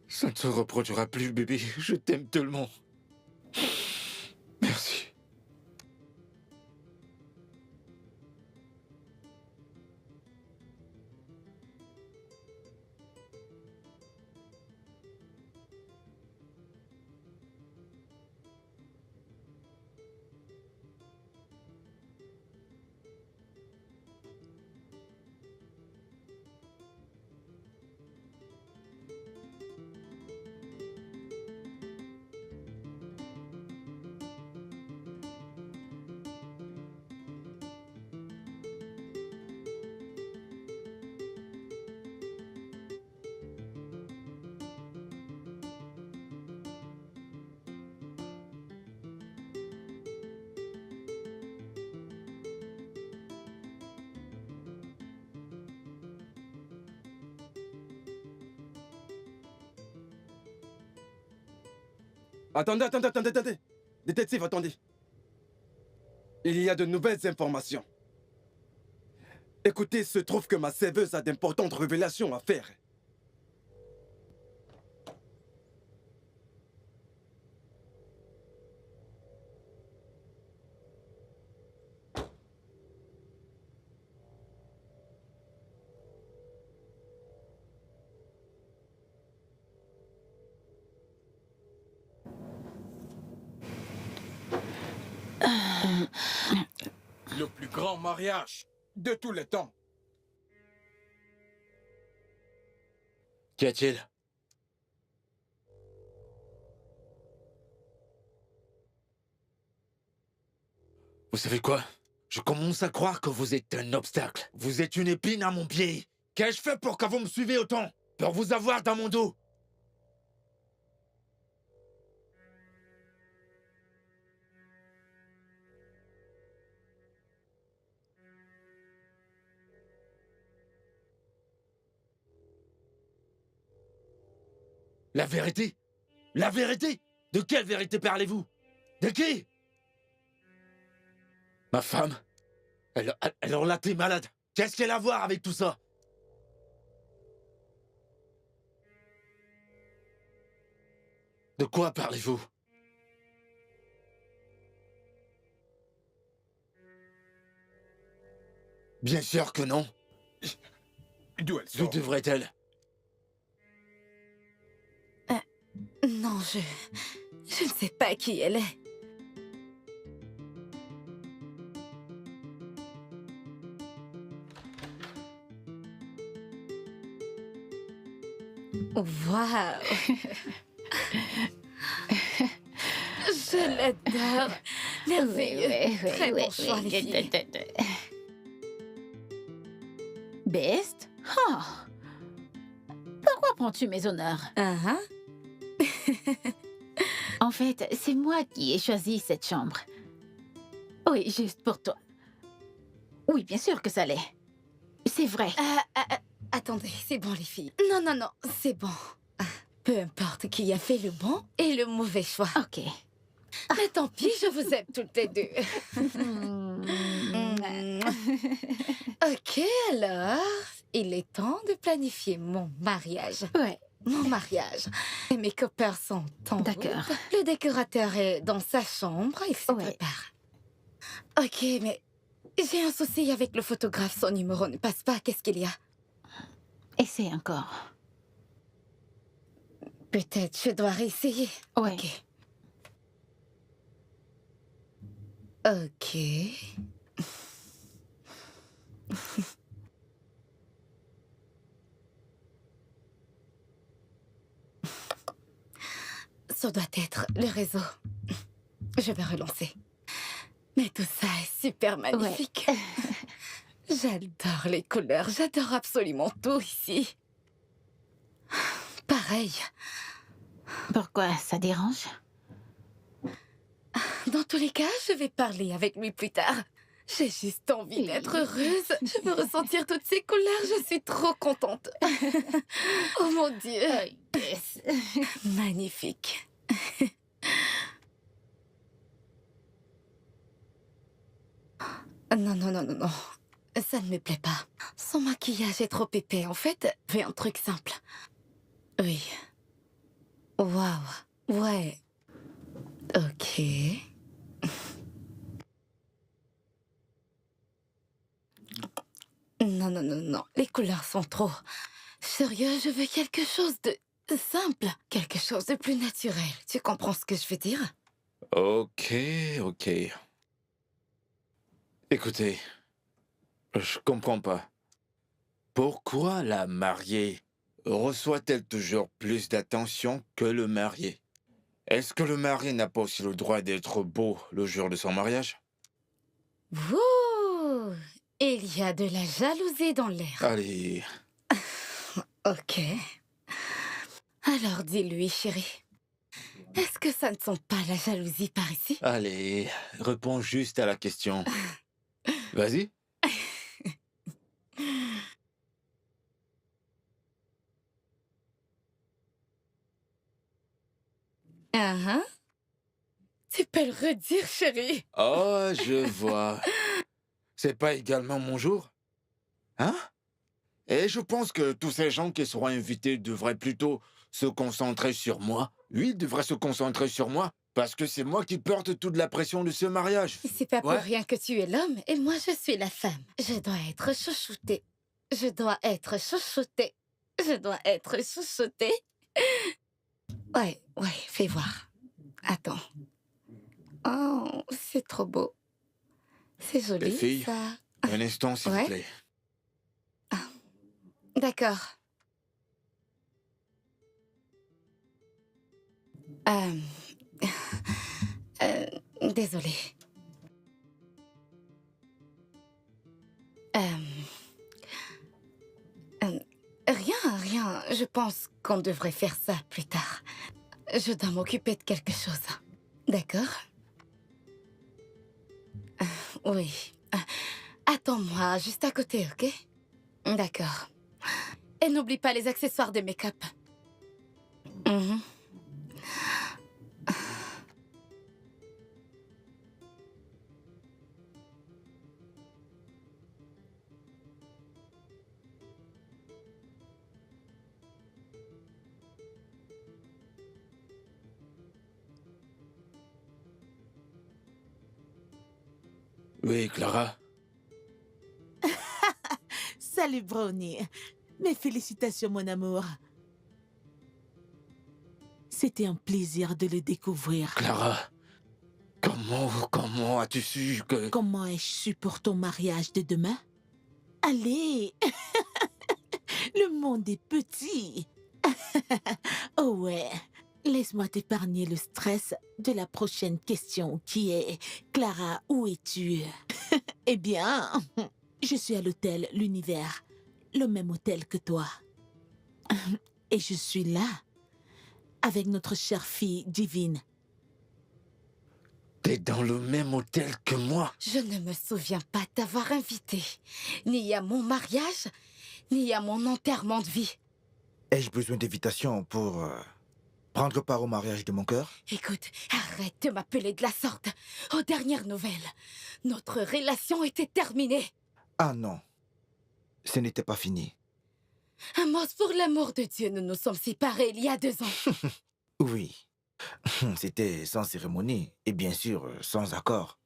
Ça ne se reproduira plus, bébé. Je t'aime tellement. Merci. Attendez. Détective, attendez. Il y a de nouvelles informations. Écoutez, se trouve que ma serveuse a d'importantes révélations à faire. mariage de tous les temps. Qu'y a-t-il? Vous savez quoi? Je commence à croire que vous êtes un obstacle. Vous êtes une épine à mon pied. Qu'ai-je fait pour que vous me suivez autant? Pour vous avoir dans mon dos? La vérité? La vérité? De quelle vérité parlez-vous? De qui? Ma femme? Elle en l'a été malade. Qu'est-ce qu'elle a à voir avec tout ça? De quoi parlez-vous? Bien sûr que non. D'où elle D'où sort? devrait-elle? Non, je ne sais pas qui elle est. Waouh! Je l'adore. Merveilleux. Très bon choix, les filles. Best? Oh. Pourquoi prends-tu mes honneurs? En fait, c'est moi qui ai choisi cette chambre. Oui, juste pour toi. Oui, bien sûr que ça l'est. C'est vrai. Attendez, c'est bon, les filles. Non, non, non, c'est bon. Peu importe qui a fait le bon et le mauvais choix. Ok. Mais tant pis, je vous aime toutes les deux. Ok, alors, il est temps de planifier mon mariage. Ouais. Mon mariage. Et mes copains sont en route. D'accord. Le décorateur est dans sa chambre, il se Ouais. prépare. Ok, mais j'ai un souci avec le photographe, son numéro ne passe pas, qu'est-ce qu'il y a? Essaie encore. Peut-être je dois réessayer. Ouais. Ok. Ok. Ça doit être le réseau. Je vais relancer. Mais tout ça est super magnifique. J'adore les couleurs, j'adore absolument tout ici. Pareil. Pourquoi ça dérange? Dans tous les cas, je vais parler avec lui plus tard. J'ai juste envie d'être heureuse. Je veux ressentir toutes ces couleurs. Je suis trop contente. Oh mon Dieu. Magnifique. Non, non, non, non, non. Ça ne me plaît pas. Son maquillage est trop épais. En fait, fais un truc simple. Oui. Waouh. Ouais. Ok. Non, non, non, non. Les couleurs sont trop. Sérieux, je veux quelque chose de simple. Quelque chose de plus naturel. Tu comprends ce que je veux dire? Ok, ok. Écoutez, je comprends pas. Pourquoi la mariée reçoit-elle toujours plus d'attention que le marié? Est-ce que le marié n'a pas aussi le droit d'être beau le jour de son mariage? Ouh! Il y a de la jalousie dans l'air. Allez, Ok. Alors dis-lui, chérie. Est-ce que ça ne sent pas la jalousie par ici? allez, réponds juste à la question. Vas-y. Ah, tu peux le redire, chérie. Oh, je vois. C'est pas également mon jour? Hein? Et je pense que tous ces gens qui seront invités devraient plutôt se concentrer sur moi. Oui, ils devraient se concentrer sur moi, parce que c'est moi qui porte toute la pression de ce mariage. C'est pas pour Ouais. rien que tu es l'homme et moi je suis la femme. Je dois être chouchoutée. Je dois être chouchoutée. Je dois être chouchoutée. Ouais, fais voir. Attends. Oh, c'est trop beau. C'est joli, Les filles, ça. Un instant, s'il Ouais. vous plaît. D'accord. Euh... Désolée. Rien. Je pense qu'on devrait faire ça plus tard. Je dois m'occuper de quelque chose. D'accord? Oui. Attends-moi, juste à côté, ok? D'accord. Et n'oublie pas les accessoires de make-up. Mhm. Oui, Clara. Salut, Brownie. Mes félicitations, mon amour. C'était un plaisir de le découvrir. Clara, comment as-tu su que... Comment ai-je su pour ton mariage de demain? Allez! Le monde est petit. Oh ouais. Laisse-moi t'épargner le stress de la prochaine question qui est... Clara, où es-tu? Eh bien, je suis à l'hôtel L'Univers, le même hôtel que toi. Et je suis là, avec notre chère fille divine. T'es dans le même hôtel que moi? Je ne me souviens pas t'avoir invité, ni à mon mariage, ni à mon enterrement de vie. Ai-je besoin d'invitation pour prendre part au mariage de mon cœur? Écoute, arrête de m'appeler de la sorte. Aux dernières nouvelles, notre relation était terminée. Ah non, ce n'était pas fini. Amos, pour l'amour de Dieu, nous nous sommes séparés il y a 2 ans. Oui, c'était sans cérémonie et bien sûr sans accord.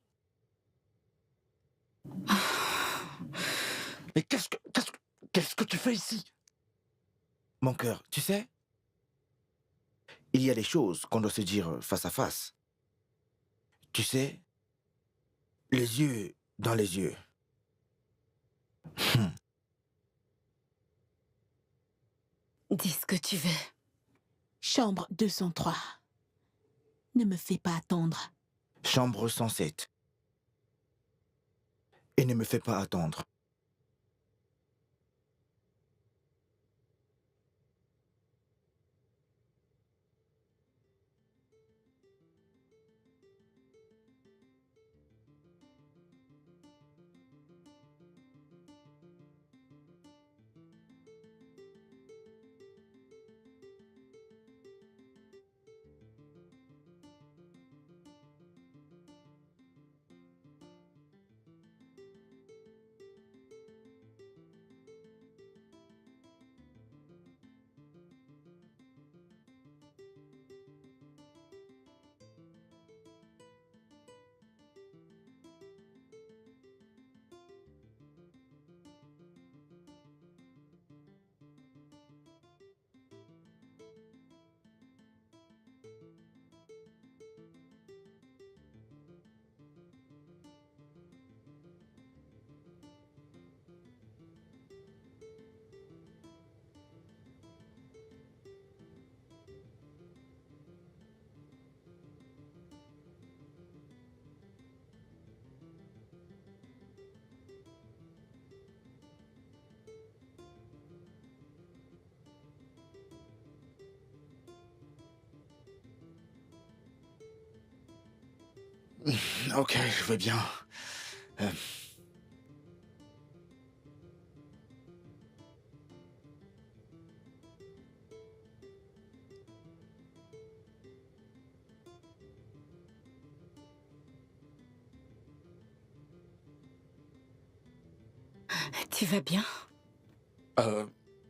Mais qu'est-ce que tu fais ici? Mon cœur, tu sais, il y a des choses qu'on doit se dire face à face. Tu sais, les yeux dans les yeux. Dis ce que tu veux. Chambre 203. Ne me fais pas attendre. Chambre 107. Et ne me fais pas attendre. Ok, je vais bien. Tu vas bien?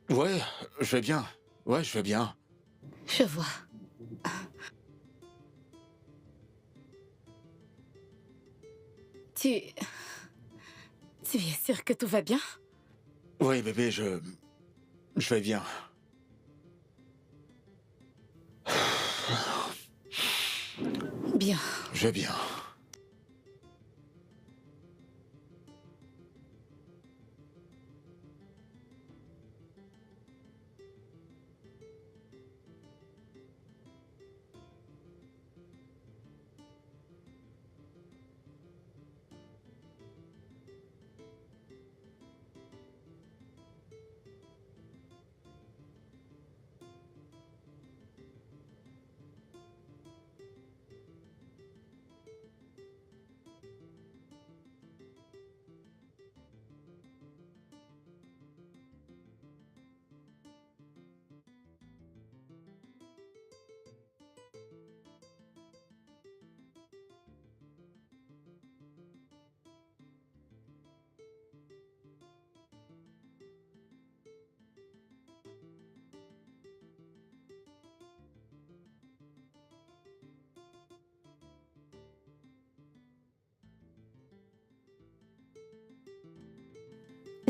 Ouais, je vais bien. Ouais, je vais bien. Je vois. Tu es sûr que tout va bien? Oui, bébé, je vais bien. Bien. Je vais bien.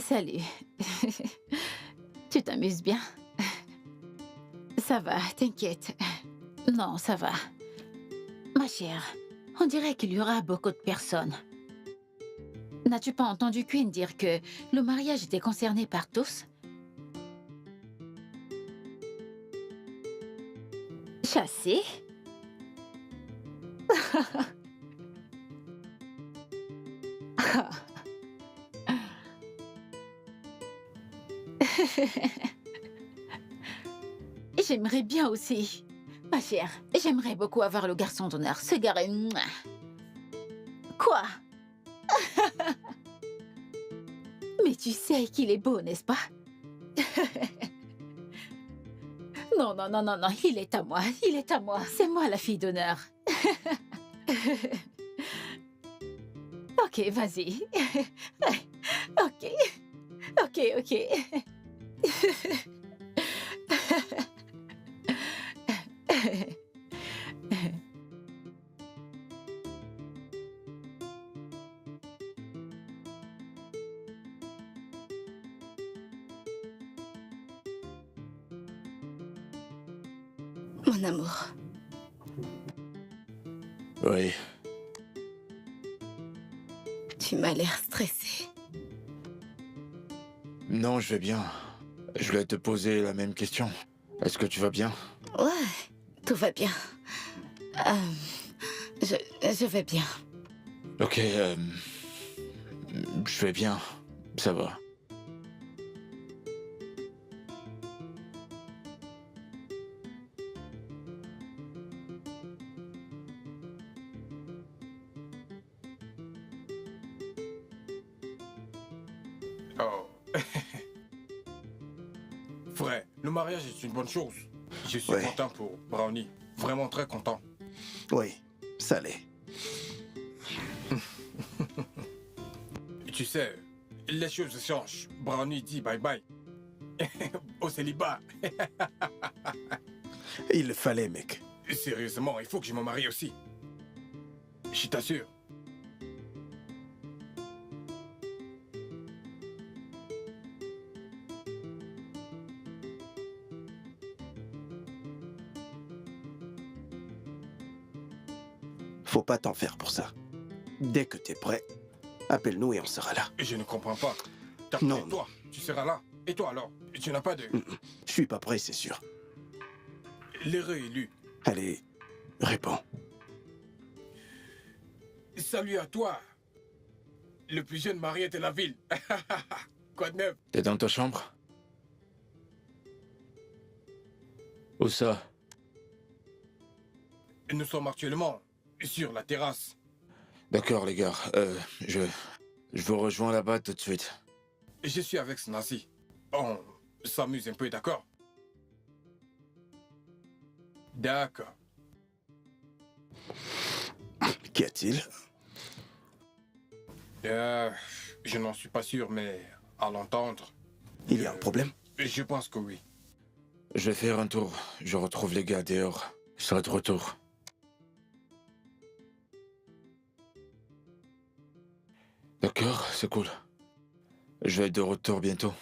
Salut. Tu t'amuses bien? Ça va, t'inquiète. Non, ça va. Ma chère, on dirait qu'il y aura beaucoup de personnes. N'as-tu pas entendu Queen dire que le mariage était concerné par tous? Chassé? J'aimerais bien aussi. Ma chère, j'aimerais beaucoup avoir le garçon d'honneur. Ce gars est... Quoi? Mais tu sais qu'il est beau, n'est-ce pas? Non, non, non, non, non, il est à moi, il est à moi. C'est moi la fille d'honneur. Ok, vas-y. Ok, ok, ok. Mon amour, Oui. tu m'as l'air stressé. Non, je vais bien. Je voulais te poser la même question. Est-ce que tu vas bien? Ouais, tout va bien. Je vais bien. Ok, je vais bien. Ça va. Oh. Frère, le mariage est une bonne chose. Je suis Ouais. content pour Brownie. Vraiment très content. Oui, ça l'est. Tu sais, les choses changent. Brownie dit bye bye. Au célibat. Il le fallait, mec. Sérieusement, il faut que je me marie aussi. Je t'assure. Faut pas t'en faire pour ça. Dès que t'es prêt, appelle-nous et on sera là. Je ne comprends pas. Non, Toi, tu seras là. Et toi alors? Tu n'as pas de... Je suis pas prêt, c'est sûr. L'heureux élu. Allez, réponds. Salut à toi. Le plus jeune marié de la ville. Quoi de neuf? T'es dans ta chambre? Où ça? Nous sommes actuellement sur la terrasse. D'accord, les gars. Je vous rejoins là-bas tout de suite. Je suis avec Snazi. On s'amuse un peu, d'accord? D'accord. Qu'y a-t-il? Je n'en suis pas sûr, mais à l'entendre... Il y a un problème? Je pense que oui. Je vais faire un tour. Je retrouve les gars dehors. Je serai de retour. D'accord, c'est cool. Je vais être de retour bientôt.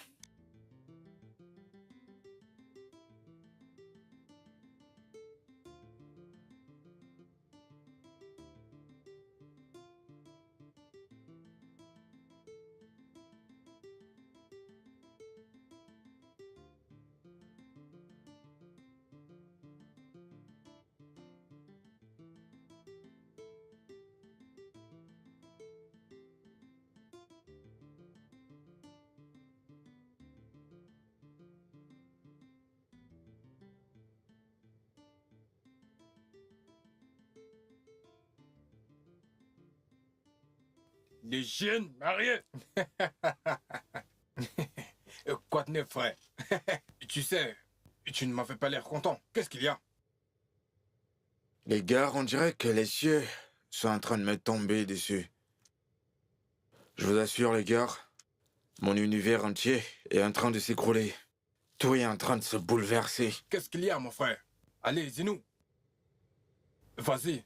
Les jeunes mariés. Quoi de neuf, frère? Tu sais, tu ne m'avais pas l'air content. Qu'est-ce qu'il y a? Les gars, on dirait que les cieux sont en train de me tomber dessus. Je vous assure, les gars, mon univers entier est en train de s'écrouler. Tout est en train de se bouleverser. Qu'est-ce qu'il y a, mon frère? Allez, dis-nous. Vas-y.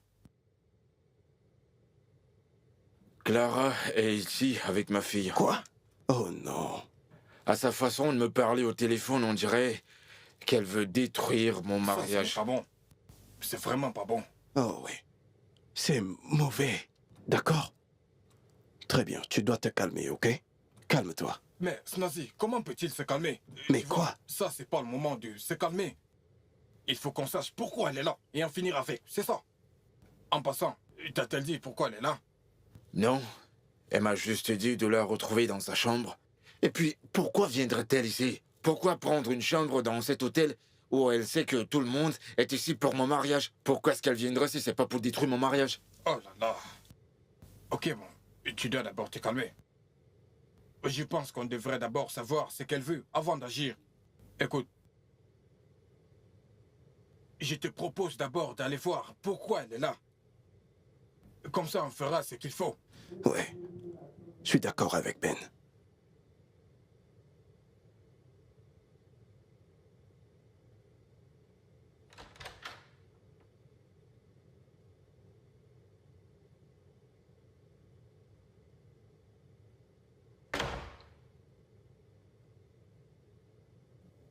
Clara est ici avec ma fille. Quoi? Oh non. À sa façon de me parler au téléphone, on dirait qu'elle veut détruire mon Ça, mariage. c'est pas bon. C'est vraiment pas bon. Oh oui. C'est mauvais. D'accord? Très bien, tu dois te calmer, ok? Calme-toi. Mais Snazi, comment peut-il se calmer? Mais Tu vois, quoi? Ça, c'est pas le moment de se calmer. Il faut qu'on sache pourquoi elle est là et en finir avec. C'est ça. En passant, t'a-t-elle dit pourquoi elle est là? Non, elle m'a juste dit de la retrouver dans sa chambre. Et puis, pourquoi viendrait-elle ici? Pourquoi prendre une chambre dans cet hôtel où elle sait que tout le monde est ici pour mon mariage? Pourquoi est-ce qu'elle viendrait si c'est pas pour détruire mon mariage? Oh là là. Ok, bon. Tu dois d'abord te calmer. Je pense qu'on devrait d'abord savoir ce qu'elle veut avant d'agir. Écoute. Je te propose d'abord d'aller voir pourquoi elle est là. Comme ça, on fera ce qu'il faut. Ouais. Je suis d'accord avec Ben.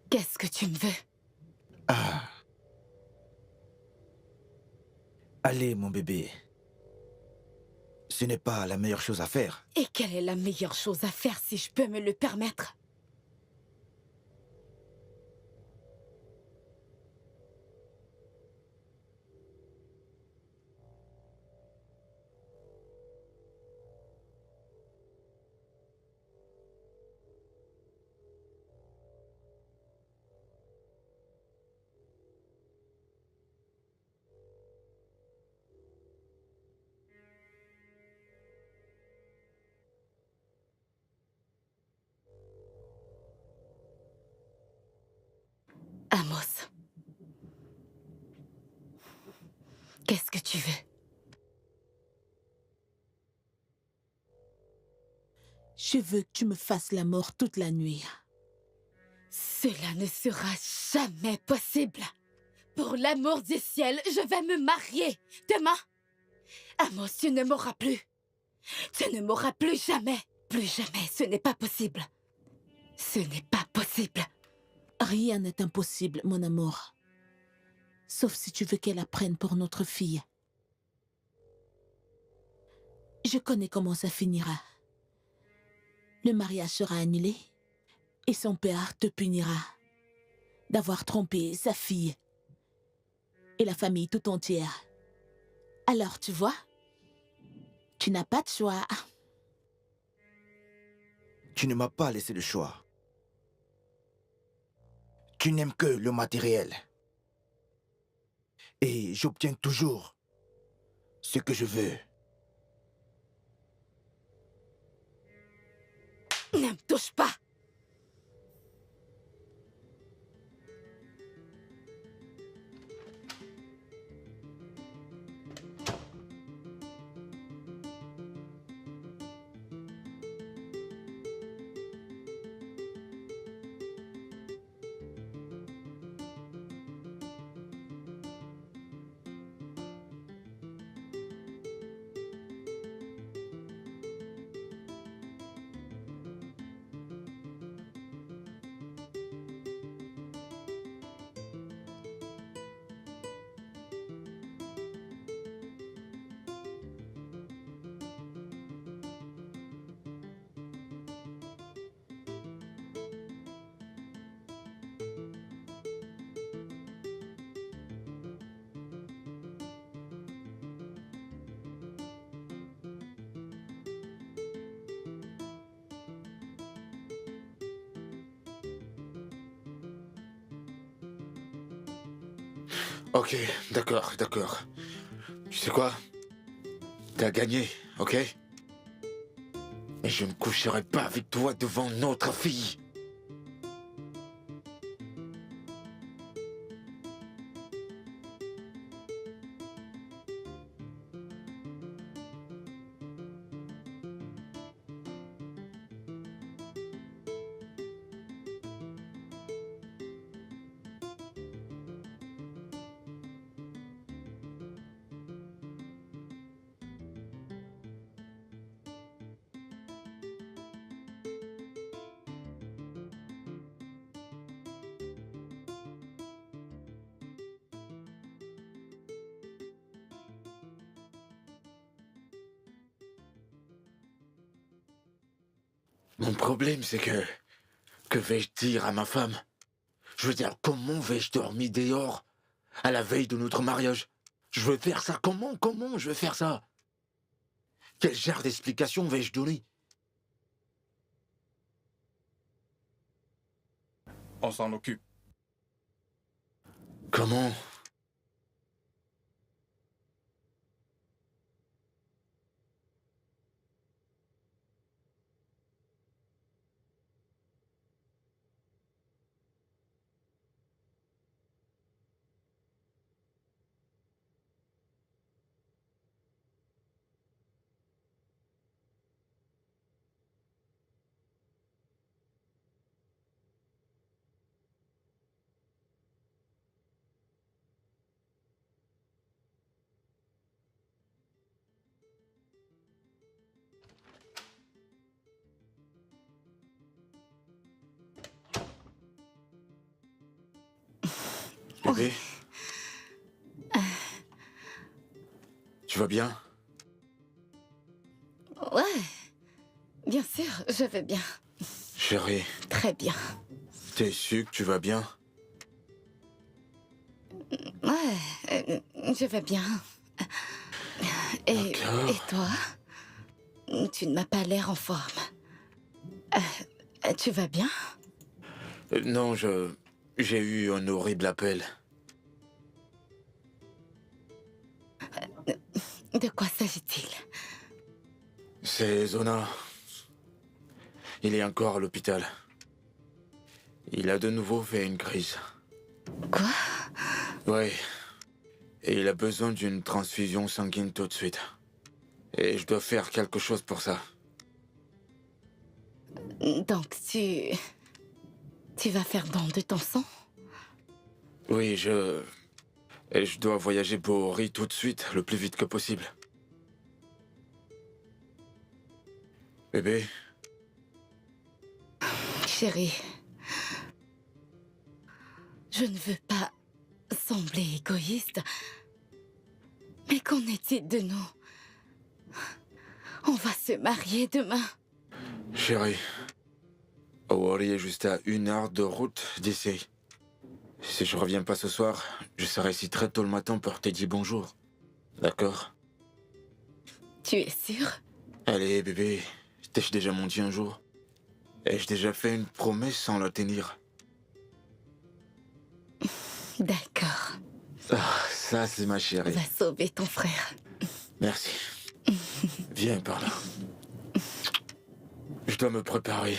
Qu'est-ce que tu me veux? Ah. Allez, mon bébé. Ce n'est pas la meilleure chose à faire. Et quelle est la meilleure chose à faire si je peux me le permettre? Amos. Qu'est-ce que tu veux? Je veux que tu me fasses la mort toute la nuit. Cela ne sera jamais possible. Pour l'amour du ciel, je vais me marier demain. Amos, tu ne m'auras plus. Tu ne m'auras plus jamais. Plus jamais, ce n'est pas possible. Ce n'est pas possible. Rien n'est impossible, mon amour. Sauf si tu veux qu'elle apprenne pour notre fille. Je connais comment ça finira. Le mariage sera annulé et son père te punira d'avoir trompé sa fille et la famille tout entière. Alors, tu vois, tu n'as pas de choix. Tu ne m'as pas laissé le choix. Tu n'aimes que le matériel. Et j'obtiens toujours ce que je veux. Ne me touche pas. Ok, d'accord, d'accord. Tu sais quoi? T'as gagné, ok? Mais je ne coucherai pas avec toi devant notre fille. Mon problème, c'est que... Que vais-je dire à ma femme? Je veux dire, comment vais-je dormir dehors à la veille de notre mariage? Je veux faire ça, comment je vais faire ça? Quel genre d'explication vais-je donner? On s'en occupe. Comment? Bébé? Tu vas bien? Ouais, bien sûr, je vais bien. Chérie, Très bien. t'es sûr que tu vas bien? Ouais, je vais bien. Et, D'accord. et toi? Tu ne m'as pas l'air en forme. Tu vas bien? Non, j'ai eu un horrible appel. De quoi s'agit-il? C'est Zona. Il est encore à l'hôpital. Il a de nouveau fait une crise. Quoi? Oui. Et il a besoin d'une transfusion sanguine tout de suite. Et je dois faire quelque chose pour ça. Donc tu vas faire don de ton sang? Oui, et je dois voyager pour Ri tout de suite, le plus vite que possible. Bébé, Chérie, je ne veux pas sembler égoïste, mais qu'en est-il de nous? On va se marier demain. chérie. Owari est juste à 1 heure de route d'ici. Si je reviens pas ce soir, je serai ici très tôt le matin pour te dire bonjour. D'accord? Tu es sûr? Allez, bébé, t'ai-je déjà menti un jour? Ai-je déjà fait une promesse sans la tenir? D'accord. Ah, ça, c'est ma chérie. Va sauver ton frère. Merci. Viens par là. Je dois me préparer.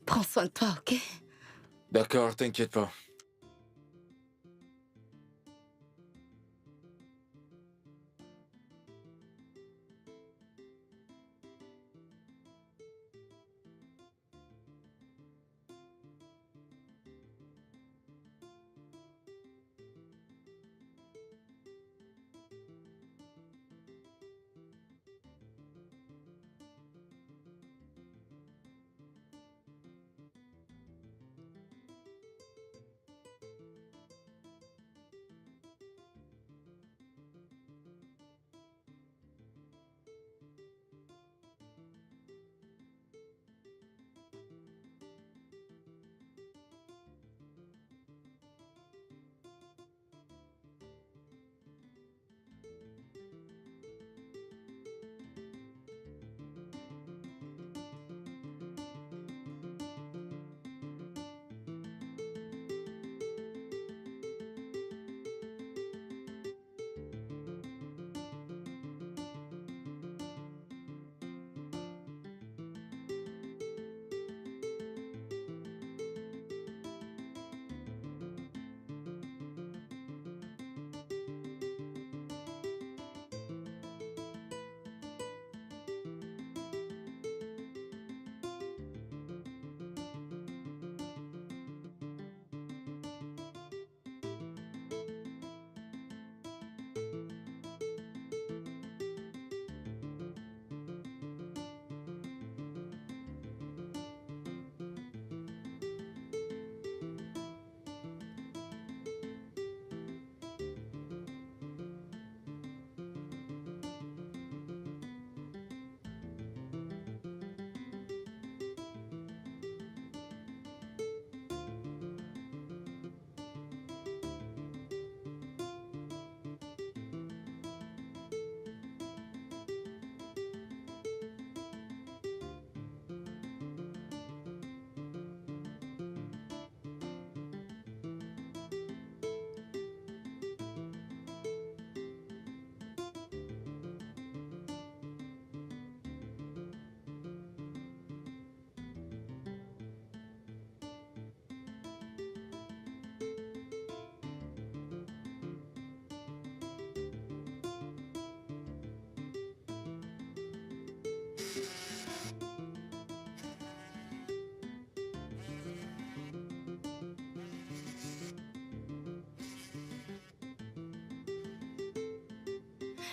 Prends soin de toi, ok? D'accord, t'inquiète pas.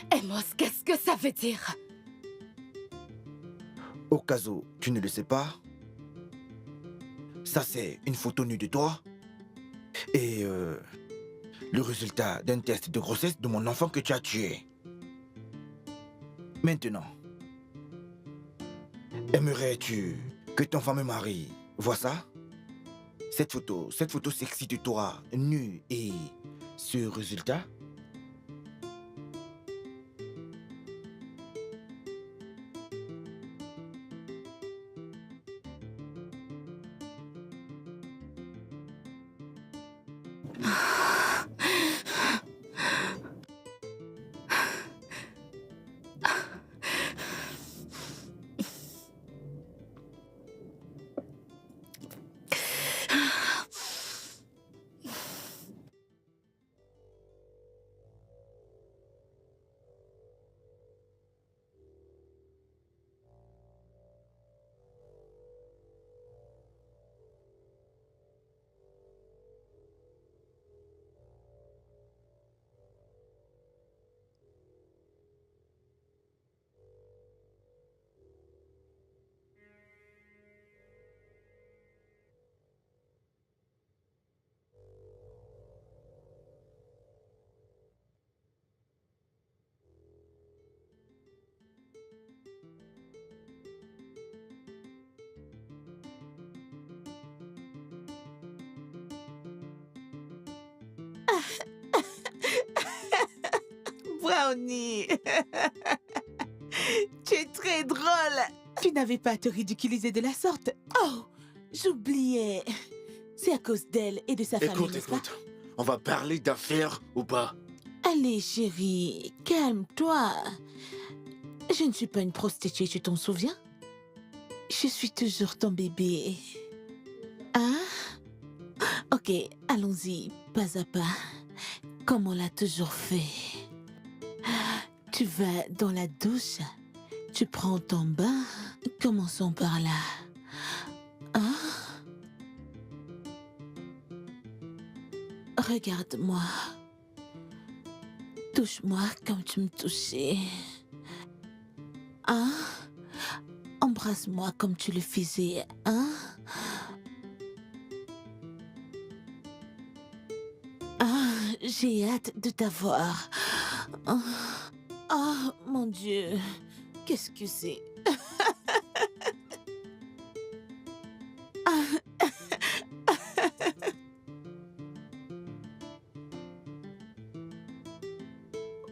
Amos, qu'est-ce que ça veut dire? Au cas où tu ne le sais pas, ça c'est une photo nue de toi et le résultat d'un test de grossesse de mon enfant que tu as tué. Maintenant, aimerais-tu que ton fameux mari voit ça? Cette photo sexy de toi, nue et ce résultat? Brownie, tu es très drôle. Tu n'avais pas à te ridiculiser de la sorte. Oh, j'oubliais. C'est à cause d'elle et de sa famille, Écoute, n'est-ce pas? écoute. On va parler d'affaires ou pas? Allez, chérie, calme-toi. Je ne suis pas une prostituée, tu t'en souviens? Je suis toujours ton bébé. Hein? Ok, allons-y, pas à pas, comme on l'a toujours fait. Tu vas dans la douche, tu prends ton bain. Commençons par là. Hein? Regarde-moi. Touche-moi comme tu me touchais. Hein? Embrasse-moi comme tu le faisais, hein? Ah, j'ai hâte de t'avoir. Oh, mon Dieu. Qu'est-ce que c'est?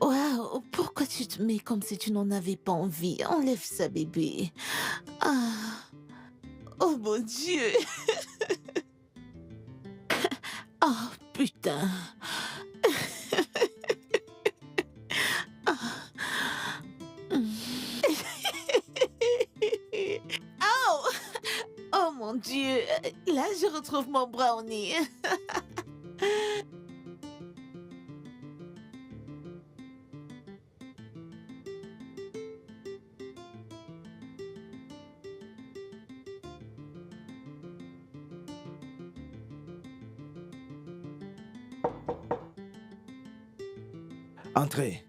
Waouh, pourquoi tu te mets comme si tu n'en avais pas envie? Enlève ça, bébé. Ah. Oh mon Dieu. Oh putain. Oh! Oh mon Dieu. Là, je retrouve mon brownie. Entrez.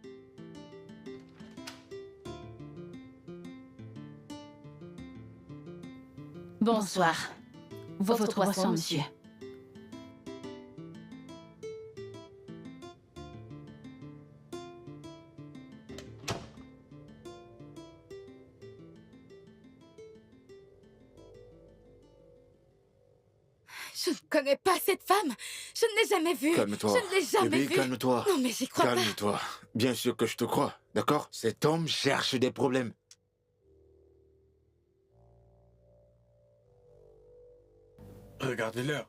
Bonsoir. Votre boisson, monsieur. Je ne connais pas cette femme. Je ne l'ai jamais vue. Calme-toi. Je ne l'ai jamais Bébé, vue. calme-toi. Non, mais j'y crois pas. Calme-toi. Bien sûr que je te crois, d'accord? Cet homme cherche des problèmes. Regardez l'heure.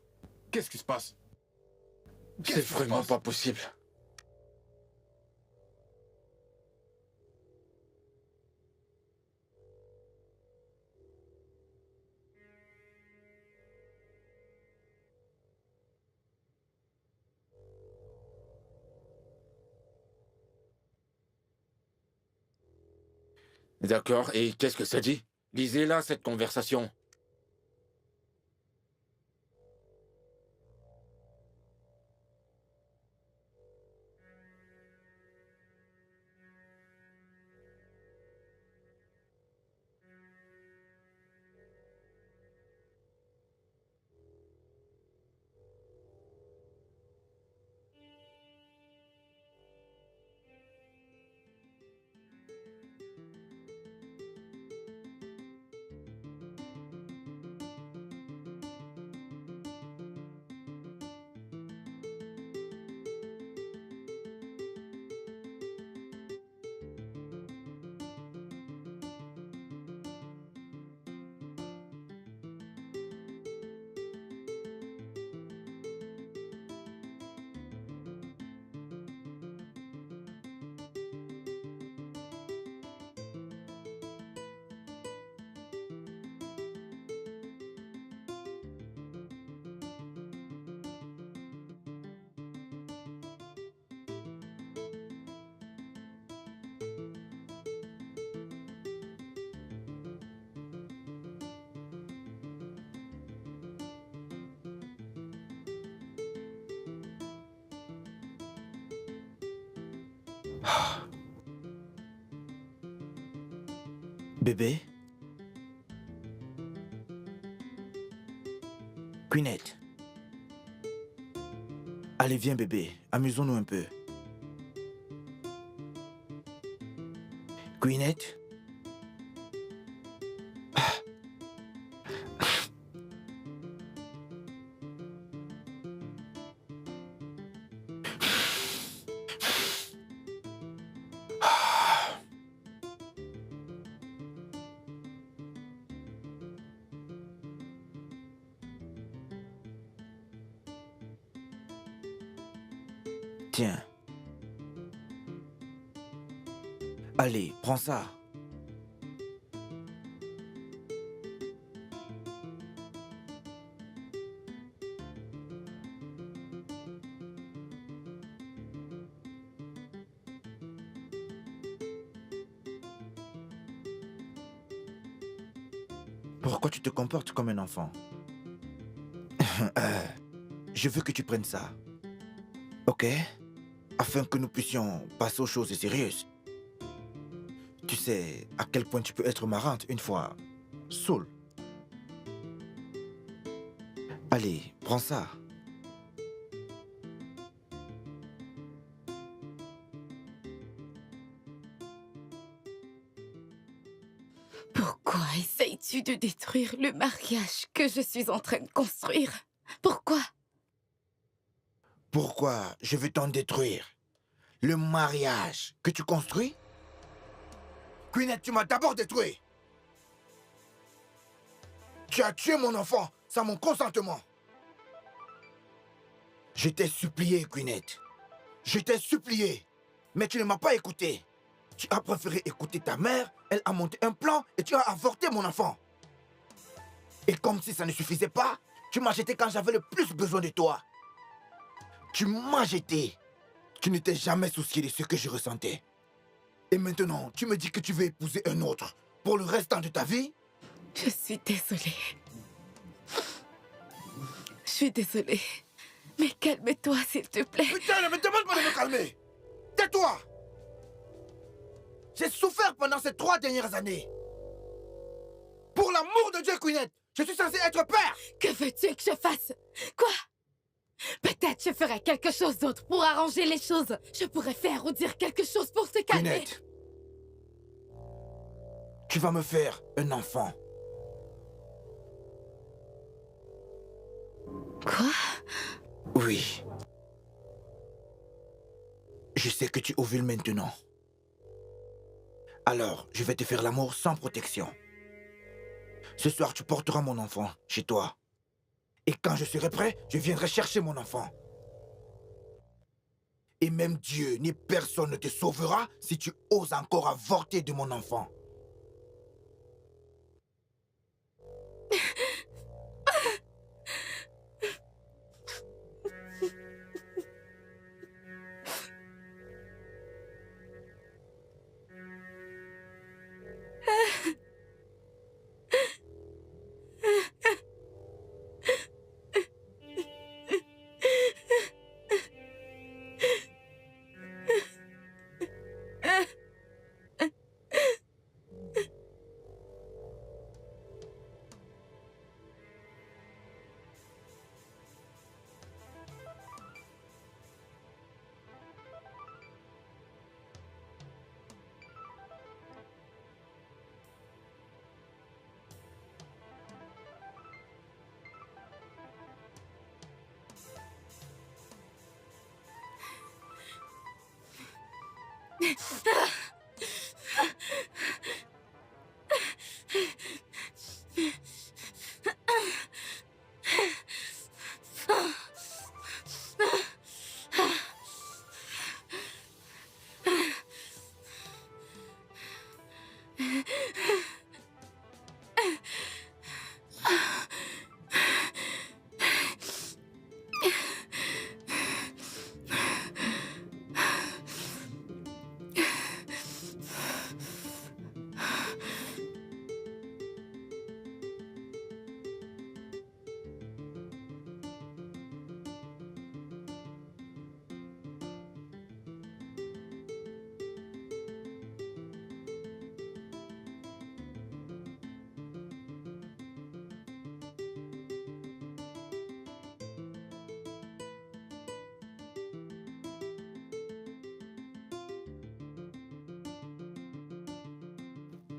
Qu'est-ce qui se passe? Qu'est-ce C'est qui se vraiment passe? pas possible. D'accord, et qu'est-ce que ça dit? Lisez-la, cette conversation. Bébé? Queenette. Allez, viens, bébé. Amusons-nous un peu. Queenette? Tiens. Allez, prends ça. Pourquoi tu te comportes comme un enfant? Je veux que tu prennes ça. Ok? Afin que nous puissions passer aux choses sérieuses. Tu sais à quel point tu peux être marrante une fois saoul. Allez, prends ça. Pourquoi essayes-tu de détruire le mariage que je suis en train de construire? Pourquoi? Pourquoi je veux t'en détruire? Le mariage que tu construis? Queenette, tu m'as d'abord détruit. Tu as tué mon enfant sans mon consentement. Je t'ai supplié, Queenette. Je t'ai supplié. Mais tu ne m'as pas écouté. Tu as préféré écouter ta mère, elle a monté un plan et tu as avorté mon enfant. Et comme si ça ne suffisait pas, tu m'as jeté quand j'avais le plus besoin de toi. Tu m'as jeté. Tu ne t'es jamais soucié de ce que je ressentais. Et maintenant, tu me dis que tu veux épouser un autre pour le restant de ta vie? Je suis désolée. Je suis désolée. Mais calme-toi, s'il te plaît. Putain, ne me demande pas de me calmer. Tais-toi. J'ai souffert pendant ces 3 dernières années. Pour l'amour de Dieu, Queenette, je suis censé être père. Que veux-tu que je fasse? Quoi? Peut-être je ferai quelque chose d'autre pour arranger les choses. Je pourrais faire ou dire quelque chose pour se calmer. Queenette, tu vas me faire un enfant. Quoi? Oui. Je sais que tu ovules maintenant. Alors, je vais te faire l'amour sans protection. Ce soir, tu porteras mon enfant chez toi. Et quand je serai prêt, je viendrai chercher mon enfant. Et même Dieu ni personne ne te sauvera si tu oses encore avorter de mon enfant.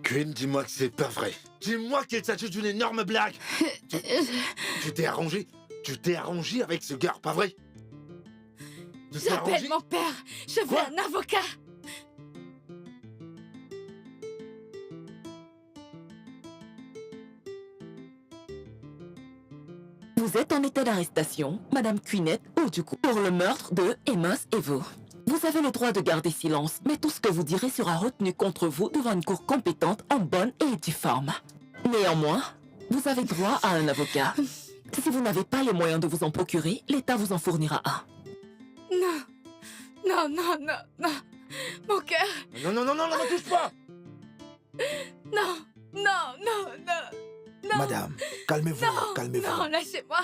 Queen, dis-moi que c'est pas vrai. Dis-moi qu'il s'agit d'une énorme blague. Tu t'es arrangé? Tu t'es arrangé avec ce gars, pas vrai? Tu t'es J'appelle arrangé? mon père. Je veux Quoi? un avocat. Vous êtes en état d'arrestation, Madame Queenette Ojukwu, pour le meurtre de Amos Evo. Vous avez le droit de garder silence, mais tout ce que vous direz sera retenu contre vous devant une cour compétente en bonne et due forme. Néanmoins, vous avez droit à un avocat. Si vous n'avez pas les moyens de vous en procurer, l'État vous en fournira un. Non. Non, non, non, non. Mon cœur. Non, non, non, non, ne me touche pas! Non, non, non, non. Non. Madame, calmez-vous, Non, calmez-vous. non, lâchez-moi.